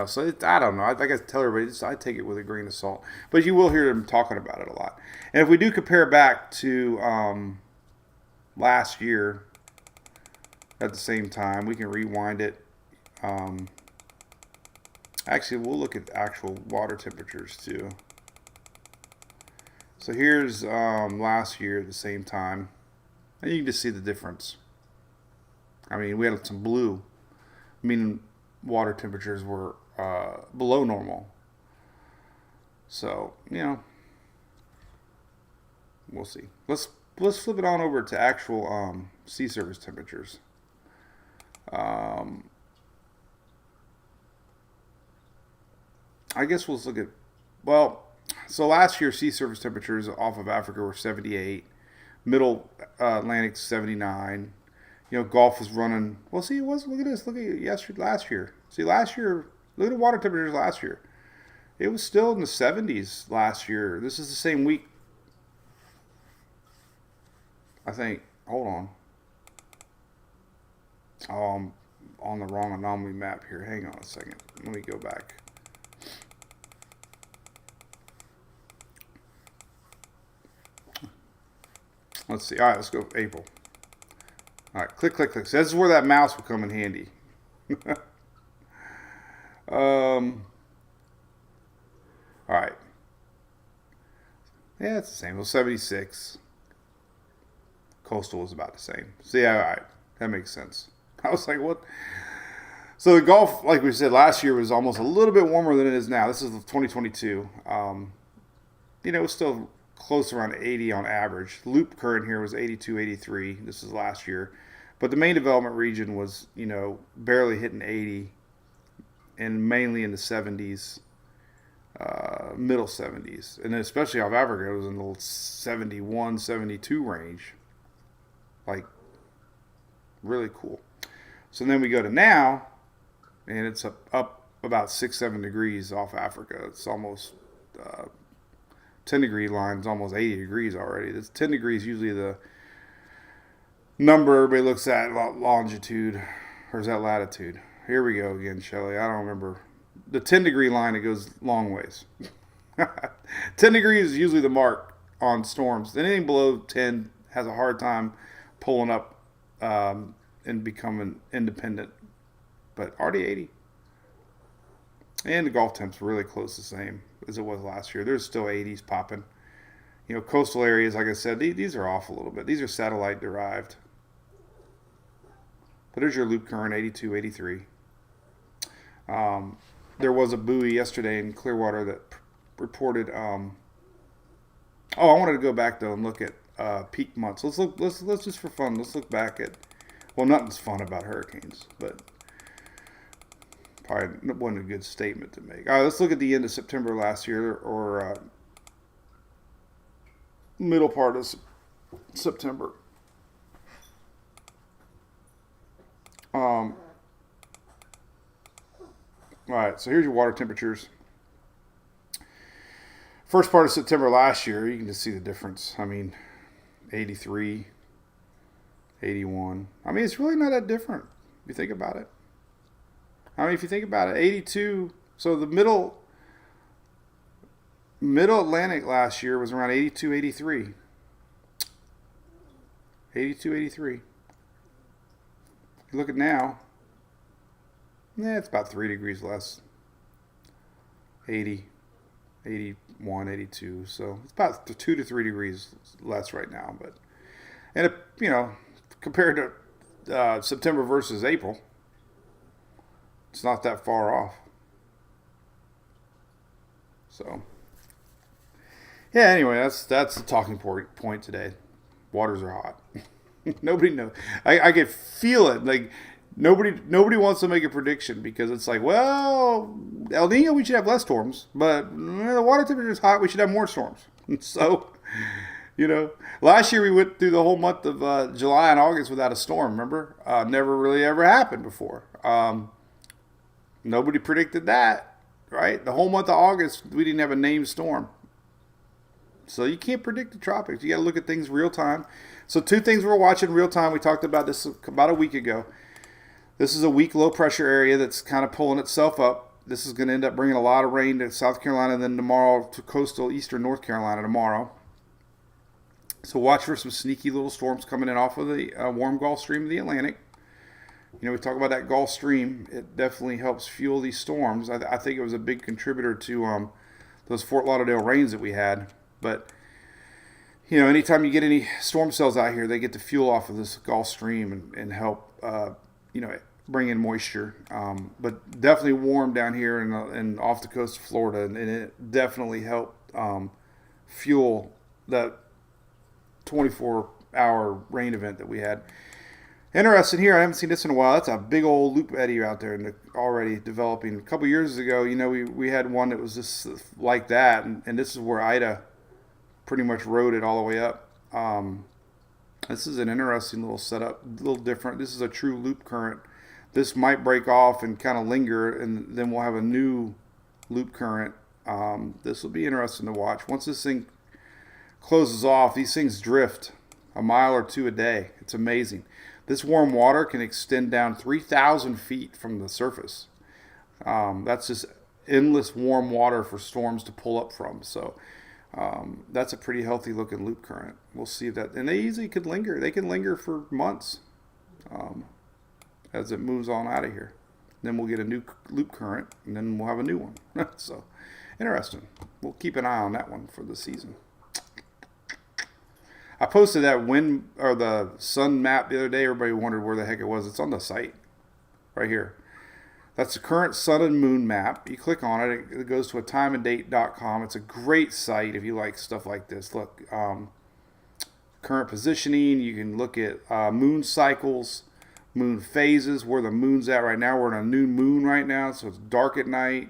so I don't know. I got to tell everybody, I take it with a grain of salt. But you will hear them talking about it a lot. And if we do compare back to last year at the same time, we can rewind it. Actually, we'll look at actual water temperatures too. So here's last year at the same time. And you can just see the difference. I mean, we had some blue, meaning water temperatures were below normal. So, we'll see. Let's flip it on over to actual sea surface temperatures. I guess we'll look at, so last year sea surface temperatures off of Africa were 78, middle Atlantic 79. Gulf was running. Well, see, look at this. Look at last year. See, last year, look at the water temperatures last year. It was still in the 70s last year. This is the same week. I think. Hold on. I'm on the wrong anomaly map here. Hang on a second. Let me go back. Let's see. All right, let's go April. All right, click, click, click. So this is where that mouse will come in handy. All right. Yeah, it's the same. It was 76. Coastal was about the same. So yeah, all right. That makes sense. I was like, what? So the Gulf, like we said, last year was almost a little bit warmer than it is now. This is 2022. It's still close around 80 on average. Loop current here was 82, 83. This is last year. But the main development region was, barely hitting 80 and mainly in the 70s, middle 70s. And then especially off Africa, it was in the 71, 72 range. Like, really cool. So then we go to now, and it's up about 6-7 degrees off Africa. It's almost 10 degree line is almost 80 degrees already. That's 10 degrees usually the number everybody looks at, longitude, or is that latitude? Here we go again, Shelly. I don't remember. The 10-degree line, it goes long ways. 10 degrees is usually the mark on storms. Anything below 10 has a hard time pulling up and becoming independent. But already 80. And the Gulf temp's really close the same as it was last year. There's still 80s popping. You know, coastal areas, like I said, these are off a little bit. These are satellite derived. But there's your loop current, 82, 83. There was a buoy yesterday in Clearwater that reported. I wanted to go back though and look at peak months. Let's just for fun. Let's look back at. Well, nothing's fun about hurricanes, but probably wasn't a good statement to make. All right, let's look at the end of September last year, or middle part of September. All right, so here's your water temperatures. First part of September last year, you can just see the difference. I mean, 83, 81. I mean, it's really not that different if you think about it. I mean, if you think about it, 82. So the middle Atlantic last year was around 82, 83. 82, 83. You look at now, it's about 3 degrees less. 80, 81, 82. So it's about 2 to 3 degrees less right now. But, and compared to September versus April, it's not that far off. So, yeah, anyway, that's the talking point today. Waters are hot. Nobody knows. I can feel it. Like, nobody wants to make a prediction because it's like, well, El Nino, we should have less storms, but the water temperature is hot, we should have more storms. So, last year we went through the whole month of July and August without a storm, remember? Never really ever happened before. Nobody predicted that, right? The whole month of August, we didn't have a named storm. So you can't predict the tropics. You got to look at things real time. So 2 things we're watching real time. We talked about this about a week ago. This is a weak low pressure area that's kind of pulling itself up. This is going to end up bringing a lot of rain to South Carolina and then tomorrow to coastal eastern North Carolina tomorrow. So watch for some sneaky little storms coming in off of the warm Gulf Stream of the Atlantic. We talk about that Gulf Stream. It definitely helps fuel these storms. I think it was a big contributor to those Fort Lauderdale rains that we had. But, anytime you get any storm cells out here, they get to fuel off of this Gulf Stream and help, bring in moisture. But definitely warm down here and off the coast of Florida. And it definitely helped fuel that 24-hour rain event that we had. Interesting here, I haven't seen this in a while. That's a big old loop eddy out there already developing. A couple years ago, we had one that was just like that. And this is where Ida pretty much rode it all the way up. This is an interesting little setup, a little different. This is a true loop current. This might break off and kind of linger, and then we'll have a new loop current. This will be interesting to watch. Once this thing closes off, these things drift a mile or 2 a day. It's amazing. This warm water can extend down 3,000 feet from the surface. That's just endless warm water for storms to pull up from. So that's a pretty healthy looking loop current. We'll see that. And they easily could linger. They can linger for months as it moves on out of here. Then we'll get a new loop current, and then we'll have a new one. So interesting. We'll keep an eye on that one for the season. I posted that wind or the sun map the other day. Everybody wondered where the heck it was. It's on the site right here. That's the current sun and moon map. You click on it. It goes to a timeanddate.com. It's a great site if you like stuff like this. Look, current positioning. You can look at moon cycles, moon phases, where the moon's at right now. We're in a new moon right now, so it's dark at night.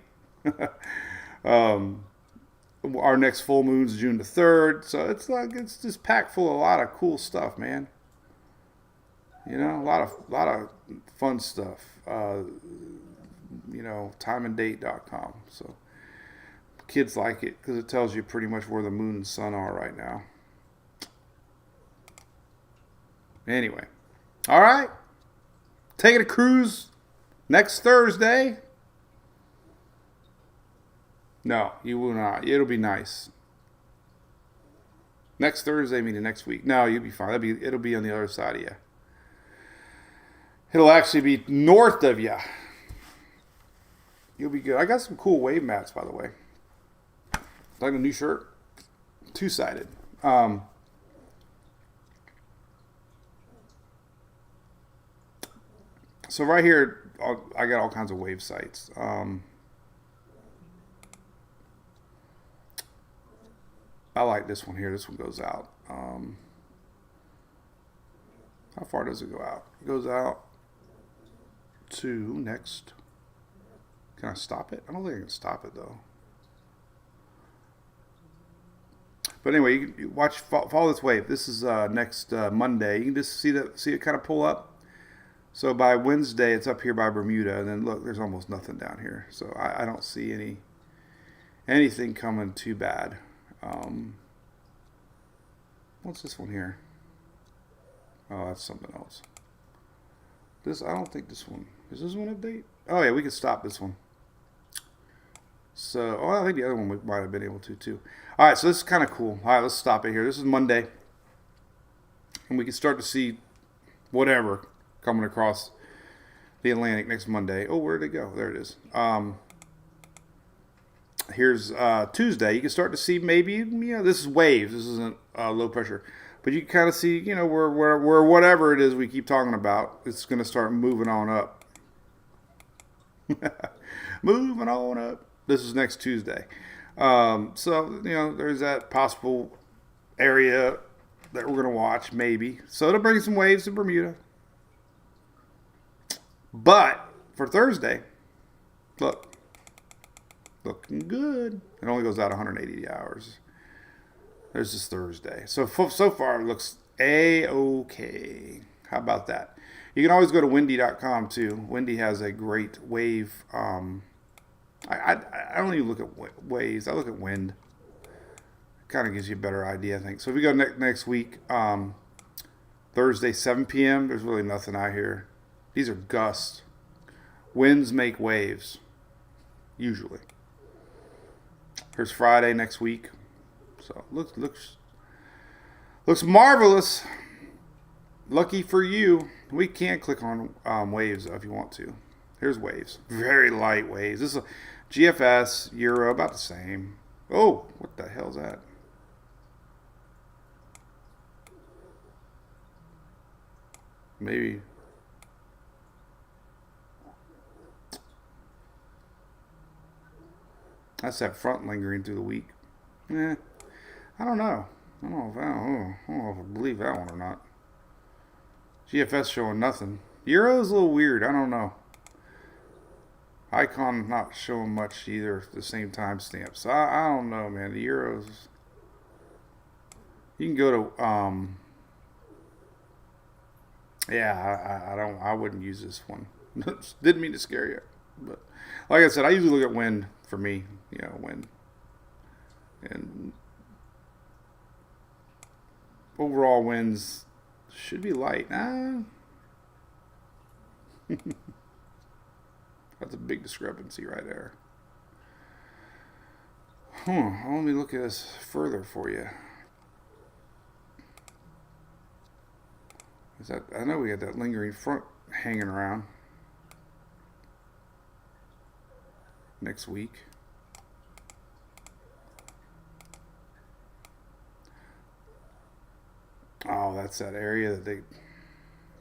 Our next full moon's June the 3rd. So it's just packed full of a lot of cool stuff, man. A lot of fun stuff. Timeanddate.com. So kids like it because it tells you pretty much where the moon and sun are right now. Anyway, All right. Taking a cruise next Thursday. No, you will not. It'll be nice. Next Thursday, meaning next week. No, you'll be fine. It'll be on the other side of you. It'll actually be north of you. You'll be good. I got some cool wave mats, by the way. Like a new shirt. Two-sided. So right here, I got all kinds of wave sites. I like this one here. This one goes out. How far does it go out? It goes out to next. Can I stop it? I don't think I can stop it though. But anyway, you watch, follow this wave. This is next Monday. You can just see it kind of pull up. So by Wednesday, it's up here by Bermuda, and then look, there's almost nothing down here. So I don't see anything coming too bad. What's this one here? Oh, that's something else. I don't think this one. Is this one update? Oh yeah, we can stop this one. So, I think the other one we might have been able to too. All right, so this is kind of cool. All right, let's stop it here. This is Monday, and we can start to see whatever coming across the Atlantic next Monday. Oh, where'd it go? There it is. Here's Tuesday. You can start to see maybe, this is waves. This isn't low pressure. But you can kind of see, where whatever it is we keep talking about, it's going to start moving on up. Moving on up. This is next Tuesday. So, there's that possible area that we're going to watch, maybe. So it'll bring some waves to Bermuda. But for Thursday, look. Looking good. It only goes out 180 hours. There's this Thursday. So far it looks A-okay. How about that? You can always go to windy.com too. Windy has a great wave. I don't even look at waves. I look at wind. Kind of gives you a better idea, I think. So if we go next week, Thursday, 7 p.m., there's really nothing out here. These are gusts. Winds make waves, usually. Here's Friday next week. So looks marvelous. Lucky for you. We can click on waves if you want to. Here's waves. Very light waves. This is a GFS, Euro, about the same. Oh, what the hell's that? Maybe. That's that front lingering through the week. I don't know. I don't know if I believe that one or not. GFS showing nothing. Euro is a little weird. I don't know. Icon not showing much either at the same timestamp. So I don't know, man. The Euros. You can go to I wouldn't use this one. Didn't mean to scare you. But like I said, I usually look at wind for me. Wind. And overall winds should be light. That's a big discrepancy right there. Let me look at this further for you. I know we had that lingering front hanging around next week. Oh, that's that area that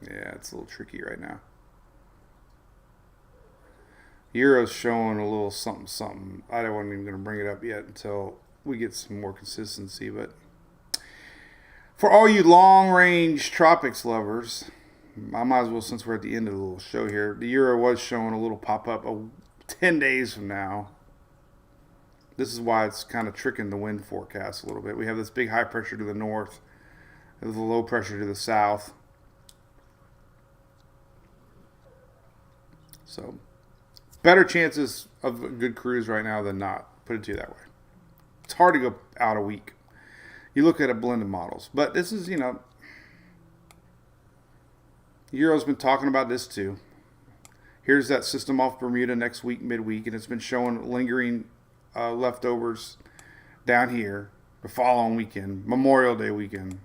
it's a little tricky right now. Euro's showing a little something. I wasn't even going to bring it up yet until we get some more consistency. But for all you long-range Tropics lovers, I might as well, since we're at the end of the little show here, the Euro was showing a little pop-up 10 days from now. This is why it's kind of tricking the wind forecast a little bit. We have this big high pressure to the north. There's a low pressure to the south. So, better chances of a good cruise right now than not. Put it to you that way. It's hard to go out a week. You look at a blend of models. But this is, you Euro's been talking about this too. Here's that system off Bermuda next week, midweek, and it's been showing lingering leftovers down here the following weekend, Memorial Day weekend.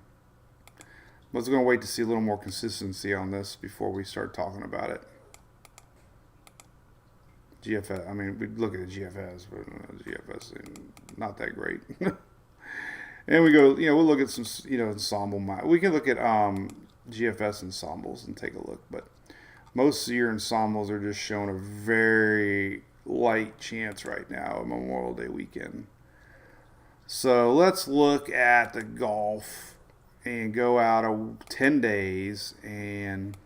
I was going to wait to see a little more consistency on this before we start talking about it. GFS, I mean, we look at the GFS, but GFS is not that great. And we go, we'll look at some, ensemble. We can look at GFS ensembles and take a look, but most of your ensembles are just showing a very light chance right now of Memorial Day weekend. So let's look at the Gulf and go out 10 days, and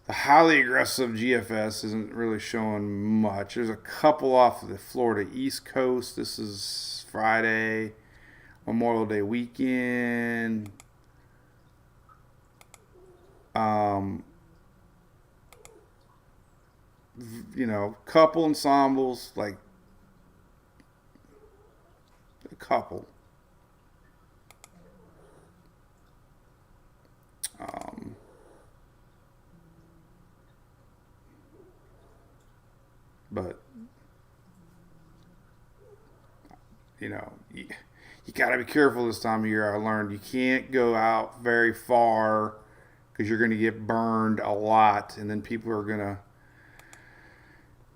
the highly aggressive GFS isn't really showing much. There's a couple off of the Florida East Coast. This is Friday, Memorial Day weekend. Couple ensembles, like a couple. But you got to be careful this time of year. I learned you can't go out very far because you're going to get burned a lot, and then people are going to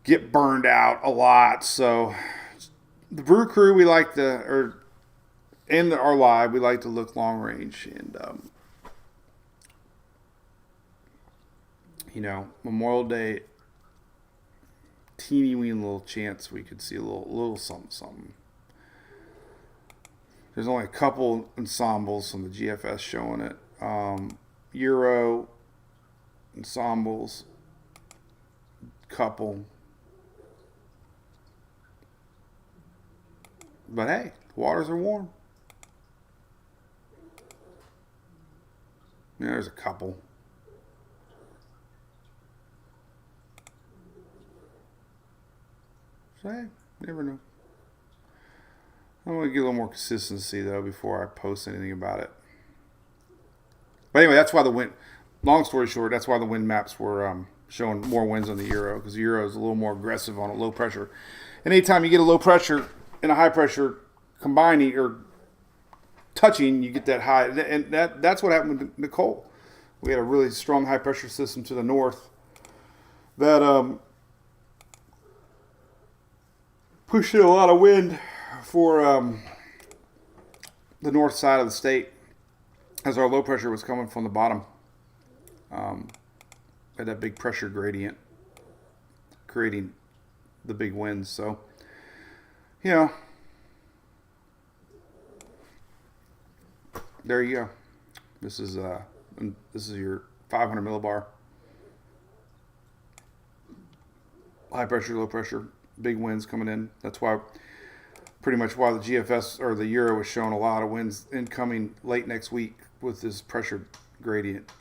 get burned out a lot. So the Brew crew, we like to, in our live, we like to look long range, and Memorial Day, teeny weeny little chance we could see a little something. There's only a couple ensembles from the GFS showing it. Euro ensembles, couple. But hey, the waters are warm. There's a couple. So hey, never know. I want to get a little more consistency though before I post anything about it. But anyway, that's why the wind. Long story short, that's why the wind maps were showing more winds on the Euro, because the Euro is a little more aggressive on a low pressure. And anytime you get a low pressure and a high pressure combining or touching, you get that high. And that's what happened with Nicole. We had a really strong high pressure system to the north that pushed in a lot of wind for the north side of the state, as our low pressure was coming from the bottom. Had that big pressure gradient creating the big winds. So, there you go. This is your 500 millibar. High pressure, low pressure, big winds coming in. That's why, pretty much why the GFS or the Euro was showing a lot of winds incoming late next week with this pressure gradient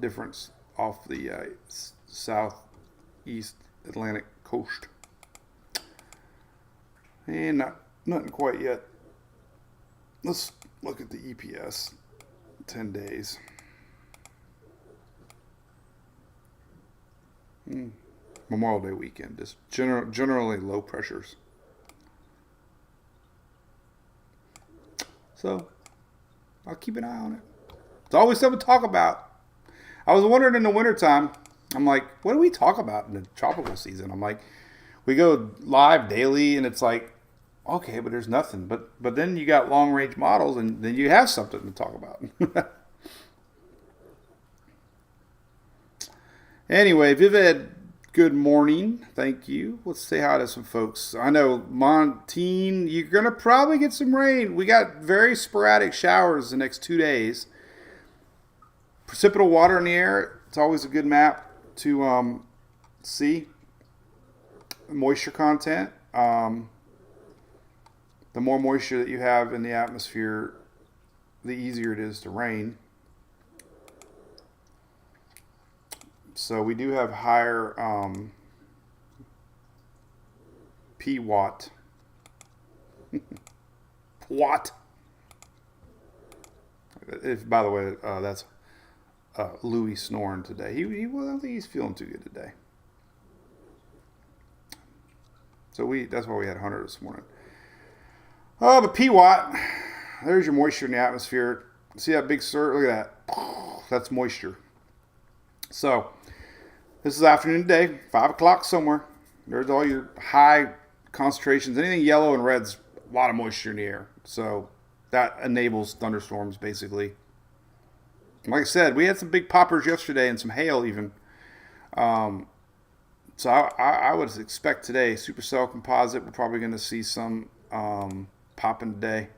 difference off the southeast Atlantic coast. And nothing quite yet. Let's look at the EPS 10 days. Memorial Day weekend, just generally low pressures. So I'll keep an eye on it. It's always something to talk about. I was wondering in the wintertime, I'm like, what do we talk about in the tropical season? I'm like, we go live daily and it's like, okay, but there's nothing. But then you got long range models and then you have something to talk about. Anyway, Vivid, good morning. Thank you. Let's say hi to some folks. I know Montine, you're going to probably get some rain. We got very sporadic showers the next 2 days. Precipitable water in the air, it's always a good map to see. Moisture content. The more moisture that you have in the atmosphere, the easier it is to rain. So we do have higher P-watt. Watt. If, by the way, that's Louis snoring today. Well, I don't think he's feeling too good today. So that's why we had Hunter this morning. Oh, but P-Watt, there's your moisture in the atmosphere. See that big surge? Look at that. That's moisture. So this is afternoon today, 5 o'clock somewhere. There's all your high concentrations. Anything yellow and red's a lot of moisture in the air. So that enables thunderstorms, basically. Like I said, we had some big poppers yesterday and some hail even. So I would expect today, supercell composite, we're probably going to see some popping today.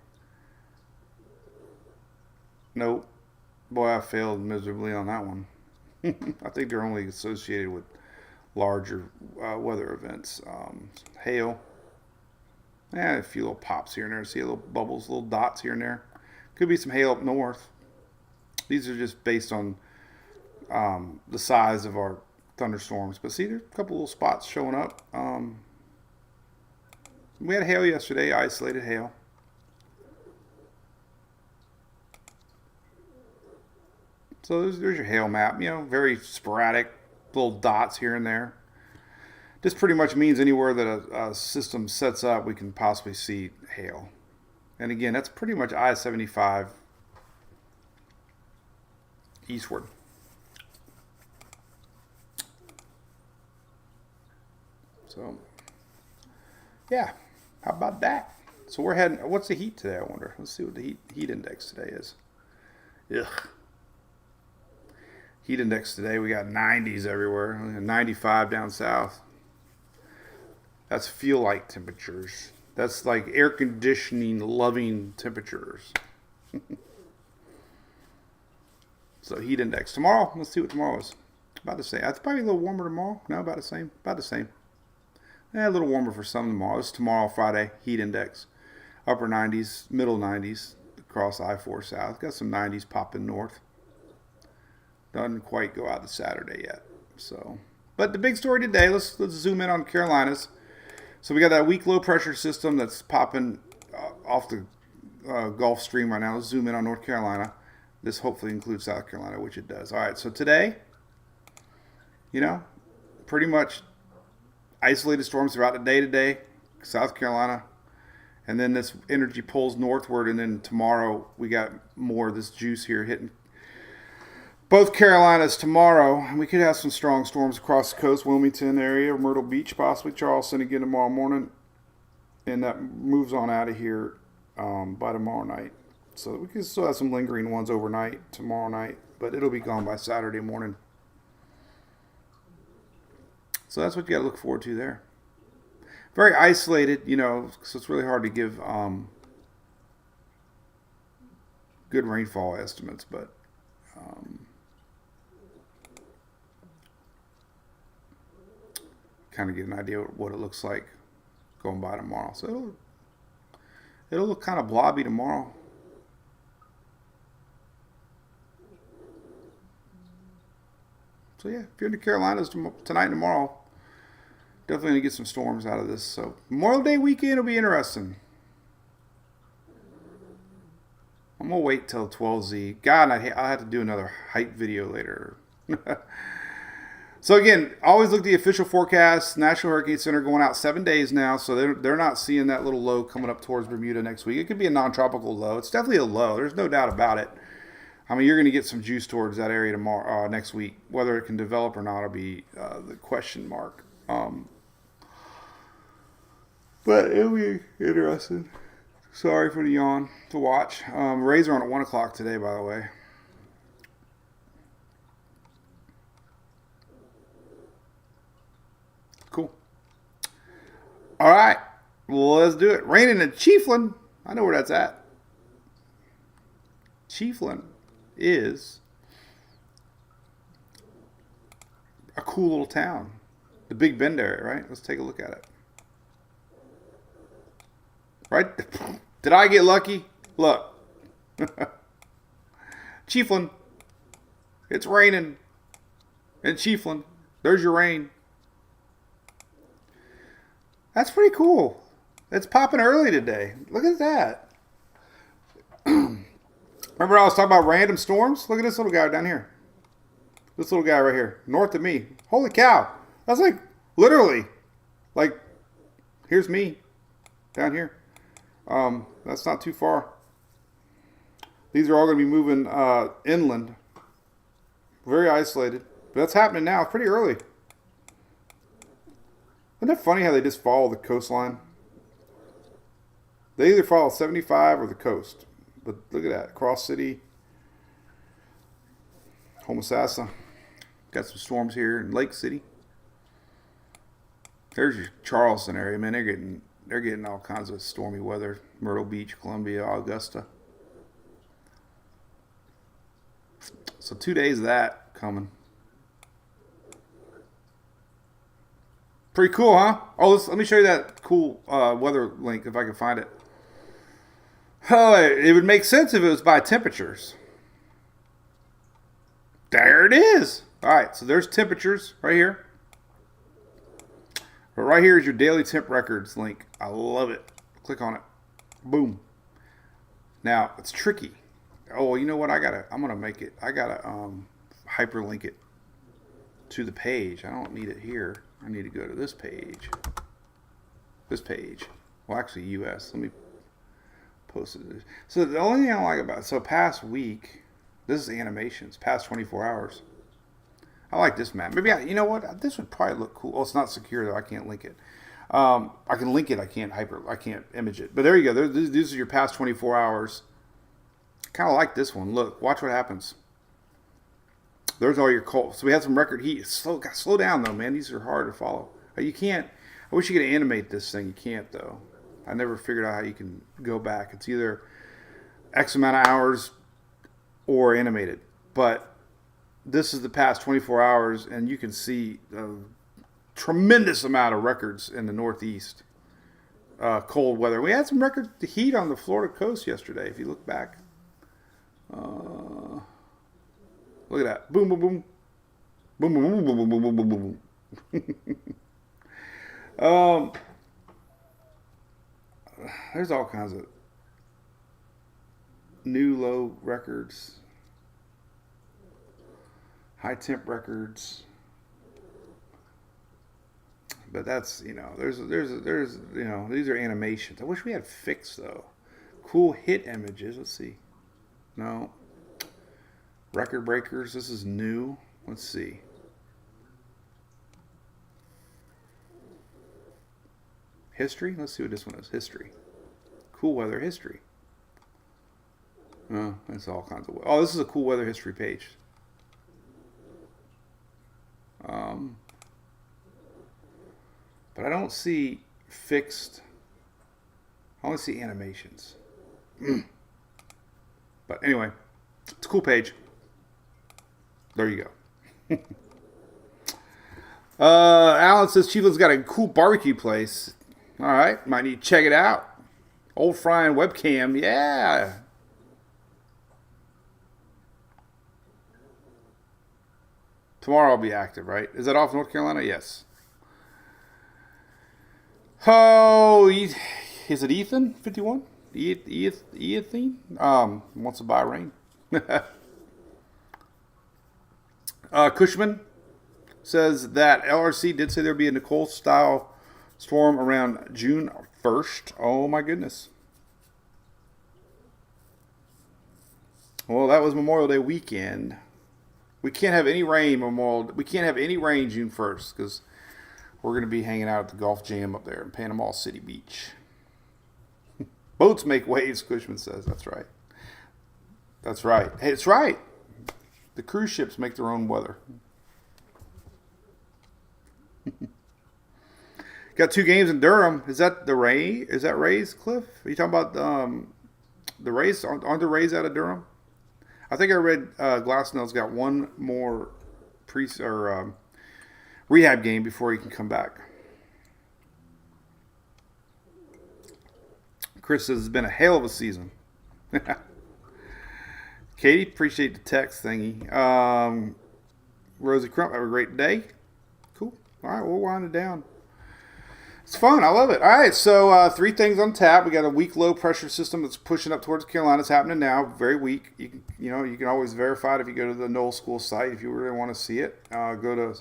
Nope. Boy, I failed miserably on that one. I think they're only associated with larger weather events. Hail. A few little pops here and there. See little bubbles, little dots here and there. Could be some hail up north. These are just based on the size of our thunderstorms. But see, there's a couple little spots showing up. We had hail yesterday, isolated hail. So there's your hail map. Very sporadic, little dots here and there. This pretty much means anywhere that a system sets up, we can possibly see hail. And again, that's pretty much I-75 eastward. So, yeah, how about that? So we're heading, what's the heat today, I wonder? Let's see what the heat index today is. Ugh. Heat index today, we got 90s everywhere, 95 down south. That's feel-like temperatures. That's like air conditioning loving temperatures. So heat index. Tomorrow, let's see what tomorrow is. About the same. It's probably a little warmer tomorrow. No, about the same. About the same. A little warmer for some tomorrow. It's tomorrow, Friday, heat index. Upper 90s, middle 90s across I-4 South. Got some 90s popping north. Doesn't quite go out to Saturday yet. So, but the big story today, let's zoom in on Carolinas. So we got that weak low pressure system that's popping off the Gulf Stream right now. Let's zoom in on North Carolina. This hopefully includes South Carolina, which it does. All right, so today, pretty much isolated storms throughout the day today, South Carolina. And then this energy pulls northward, and then tomorrow we got more of this juice here hitting both Carolinas tomorrow. And we could have some strong storms across the coast, Wilmington area, Myrtle Beach, possibly Charleston again tomorrow morning. And that moves on out of here by tomorrow night. So we can still have some lingering ones overnight, tomorrow night, but it'll be gone by Saturday morning. So that's what you got to look forward to there. Very isolated, so it's really hard to give good rainfall estimates, but kind of get an idea of what it looks like going by tomorrow. So it'll look kind of blobby tomorrow. So yeah, if you're in the Carolinas tonight and tomorrow, definitely going to get some storms out of this. So Memorial Day weekend will be interesting. I'm going to wait till 12Z. God, I'll have to do another hype video later. So again, always look at the official forecast. National Hurricane Center going out 7 days now, so they're not seeing that little low coming up towards Bermuda next week. It could be a non-tropical low. It's definitely a low. There's no doubt about it. I mean, you're going to get some juice towards that area tomorrow, next week. Whether it can develop or not will be the question mark. But it'll be interesting. Sorry for the yawn to watch. Rays are on at 1 o'clock today, by the way. Cool. All right. Well, let's do it. Raining in Chiefland. I know where that's at. Chiefland is a cool little town. The Big Bend area, right? Let's take a look at it. Right? Did I get lucky? Look. Chiefland. It's raining in Chiefland. There's your rain. That's pretty cool. It's popping early today. Look at that. Remember I was talking about random storms? Look at this little guy down here. This little guy right here, north of me. Holy cow. That's like, literally, like, here's me down here. That's not too far. These are all going to be moving inland. Very isolated. But that's happening now. It's pretty early. Isn't it funny how they just follow the coastline? They either follow 75 or the coast. But look at that. Cross City. Homosassa. Got some storms here in Lake City. There's your Charleston area, man. They're getting all kinds of stormy weather. Myrtle Beach, Columbia, Augusta. So 2 days of that coming. Pretty cool, huh? Oh, let me show you that cool weather link if I can find it. Oh, it would make sense if it was by temperatures. There it is. All right, so there's temperatures right here. But right here is your daily temp records link. I love it. Click on it. Boom. Now, it's tricky. Oh, you know what? I gotta hyperlink it to the page. I don't need it here. I need to go to this page. This page. Well, actually, US. Let me post it. So the only thing I don't like about it, so past week, this is animations, past 24 hours. I like this map. Maybe you know what? This would probably look cool. Oh, it's not secure though. I can't link it. I can link it. I can't image it. But there you go. These are your past 24 hours. Kind of like this one. Look, watch what happens. There's all your cold. So we had some record heat. Slow down though, man. These are hard to follow. You can't. I wish you could animate this thing. You can't though. I never figured out how you can go back. It's either X amount of hours or animated. But this is the past 24 hours, and you can see a tremendous amount of records in the Northeast. Cold weather. We had some record heat on the Florida coast yesterday, if you look back. Look at that. Boom, boom, boom. Boom, boom, boom, boom, boom, boom, boom, boom, boom. There's all kinds of new low records. High temp records. But that's, there's these are animations. I wish we had fixed though. Cool hit images. Let's see. No. Record breakers. This is new. Let's see. History. Let's see what this one is. History. Cool weather history. Oh, that's all kinds of. Oh, this is a cool weather history page. But I don't see fixed. I only see animations. But anyway, it's a cool page. There you go. Alan says Chiefland's got a cool barbecue place. All right, might need to check it out. Old frying webcam, yeah. Tomorrow I'll be active, right? Is that off North Carolina? Yes. Oh, is it Ethan? 51? Ethan? Wants to buy rain. Cushman says that LRC did say there'd be a Nicole-style storm around June 1st. Oh, my goodness. Well, that was Memorial Day weekend. We can't have any rain We can't have any rain June 1st because we're going to be hanging out at the Golf Jam up there in Panama City Beach. Boats make waves, Cushman says. That's right. That's right. Hey, it's right. The cruise ships make their own weather. Got 2 games in Durham. Is that the Ray? Is that Rays, Cliff? Are you talking about the Rays? Aren't the Rays out of Durham? I think I read Glasnell's got one more rehab game before he can come back. Chris says it's been a hell of a season. Katie, appreciate the text thingy. Rosie Crump, have a great day. Cool. All right, we'll wind it down. It's fun. I love it. All right, so 3 things on tap. We got a weak low pressure system that's pushing up towards the Carolinas. Happening now. Very weak. You can always verify it if you go to the Knoll School site if you really want to see it. Go to,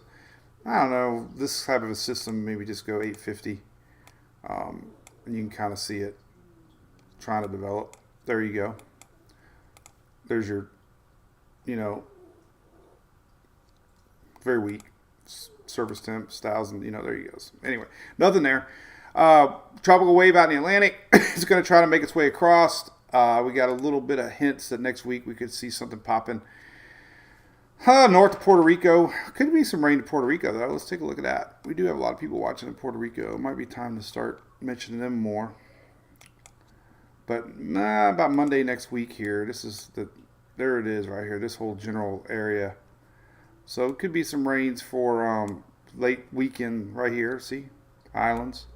I don't know, this type of a system. Maybe just go 850, and you can kind of see it trying to develop. There you go. There's your, very weak. Service temps, 1,000, there he goes. Anyway, nothing there. Tropical wave out in the Atlantic. It's going to try to make its way across. We got a little bit of hints that next week we could see something popping north of Puerto Rico. Could be some rain to Puerto Rico, though. Let's take a look at that. We do have a lot of people watching in Puerto Rico. It might be time to start mentioning them more. But about Monday next week here. There it is right here, this whole general area. So it could be some rains for late weekend right here. See? Islands.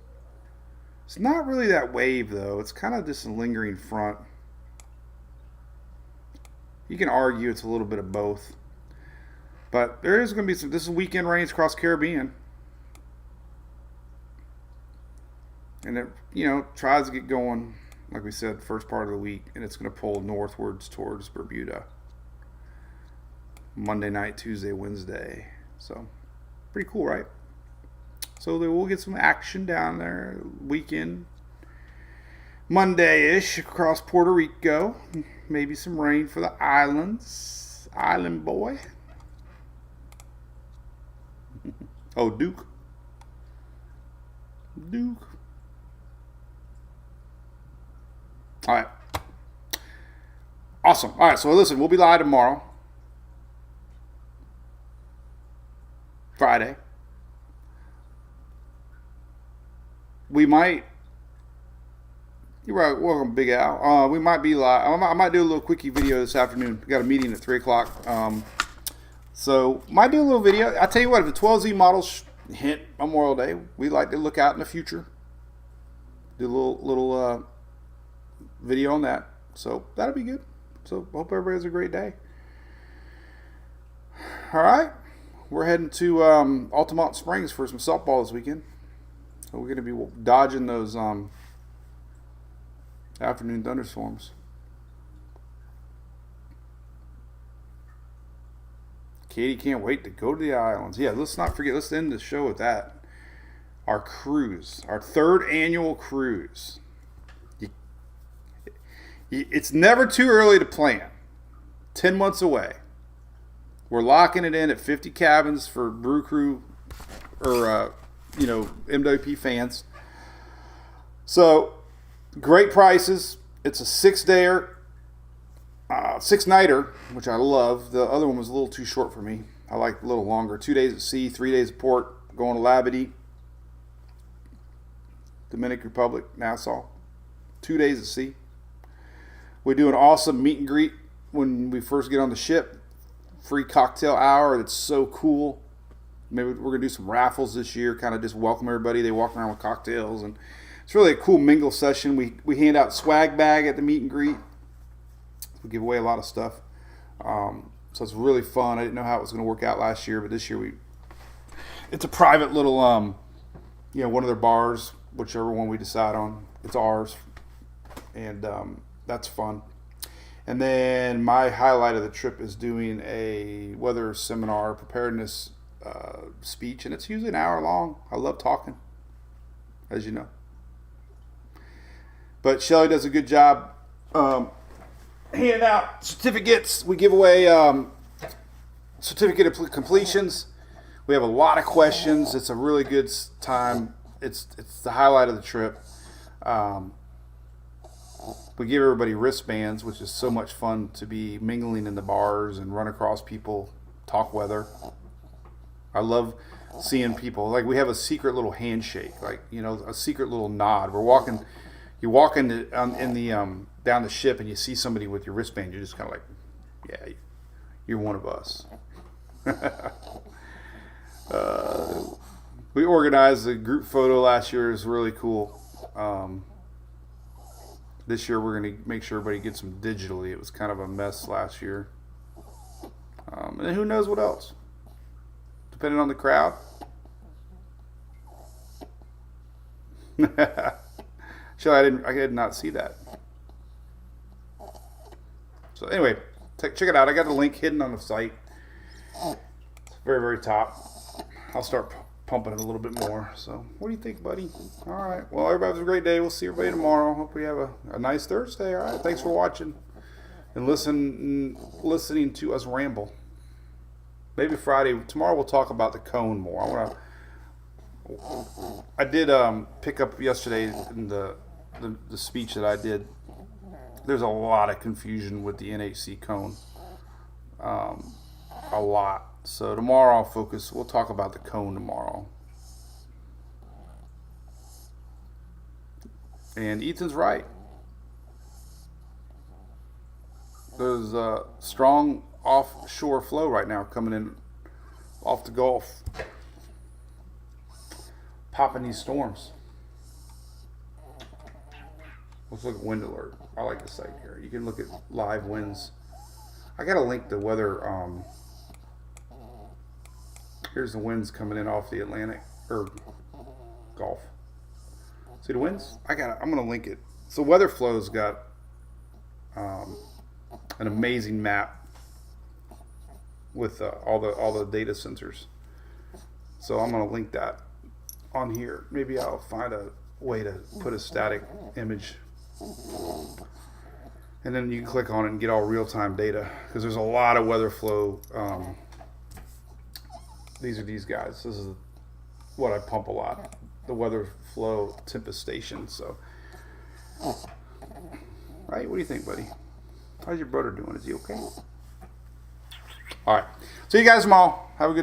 It's not really that wave, though. It's kind of just a lingering front. You can argue it's a little bit of both. But there is going to be this is weekend rains across Caribbean. And it, tries to get going, like we said, first part of the week. And it's going to pull northwards towards Bermuda. Monday night, Tuesday, Wednesday. So, pretty cool, right? So we'll get some action down there weekend. Monday-ish across Puerto Rico. Maybe some rain for the islands. Island boy. Oh, Duke. All right. Awesome. All right, so listen, we'll be live tomorrow. Friday. We might. You're right. Welcome, Big Al. We might be live. I might do a little quickie video this afternoon. We got a meeting at 3 o'clock. So might do a little video. I tell you what, if the 12Z models hit Memorial Day, we like to look out in the future. Do a little video on that. So that'll be good. So hope everybody has a great day. All right. We're heading to Altamont Springs for some softball this weekend. So we're going to be dodging those afternoon thunderstorms. Katie can't wait to go to the islands. Yeah, let's not forget. Let's end the show with that. Our cruise. Our 3rd annual cruise. It's never too early to plan. 10 months away. We're locking it in at 50 cabins for Brew Crew or, MWP fans. So, great prices. It's a 6-dayer, 6-nighter, which I love. The other one was a little too short for me. I like a little longer. 2 days at sea, 3 days at port, going to Labadee, Dominican Republic, Nassau. 2 days at sea. We do an awesome meet and greet when we first get on the ship. Free cocktail hour. That's so cool. Maybe we're going to do some raffles this year, kind of just welcome everybody. They walk around with cocktails, and it's really a cool mingle session. We hand out swag bag at the meet and greet. We give away a lot of stuff. So it's really fun. I didn't know how it was going to work out last year, but this year it's a private little, one of their bars, whichever one we decide on. It's ours, and that's fun. And then my highlight of the trip is doing a weather seminar preparedness speech, and it's usually an hour long. I love talking, as you know. But Shelly does a good job handing out certificates. We give away certificate of completions. We have a lot of questions. It's a really good time. It's the highlight of the trip. We give everybody wristbands, which is so much fun to be mingling in the bars and run across people, talk weather. I love seeing people. Like, we have a secret little handshake, a secret little nod. You're walking down the ship and you see somebody with your wristband. You're just kind of like, yeah, you're one of us. We organized a group photo last year. It was really cool. This year we're going to make sure everybody gets them digitally. It was kind of a mess last year. And who knows what else? Depending on the crowd. Actually, I did not see that. So anyway, check it out. I got the link hidden on the site. It's very, very top. I'll start pumping it a little bit more. So what do you think, buddy? All right. Well, everybody have a great day. We'll see everybody tomorrow. Hope we have a nice Thursday. All right. Thanks for watching and listening to us ramble. Maybe Friday. Tomorrow we'll talk about the cone more. I did pick up yesterday in the speech that I did. There's a lot of confusion with the NHC cone. A lot. So tomorrow we'll talk about the cone tomorrow. And Ethan's right. There's a strong offshore flow right now coming in off the Gulf, popping these storms. Let's look at wind alert. I like the site here. You can look at live winds. I gotta link the weather. Here's the winds coming in off the Atlantic or Gulf. See the winds? I'm gonna link it. So weather flow's got an amazing map with all the data sensors. So I'm gonna link that on here. Maybe I'll find a way to put a static image, and then you can click on it and get all real-time data, because there's a lot of weather flow. These are these guys. This is what I pump a lot, the weather flow Tempest station. So, right, what do you think, buddy? How's your brother doing? Is he okay? All right. See you guys tomorrow. Have a good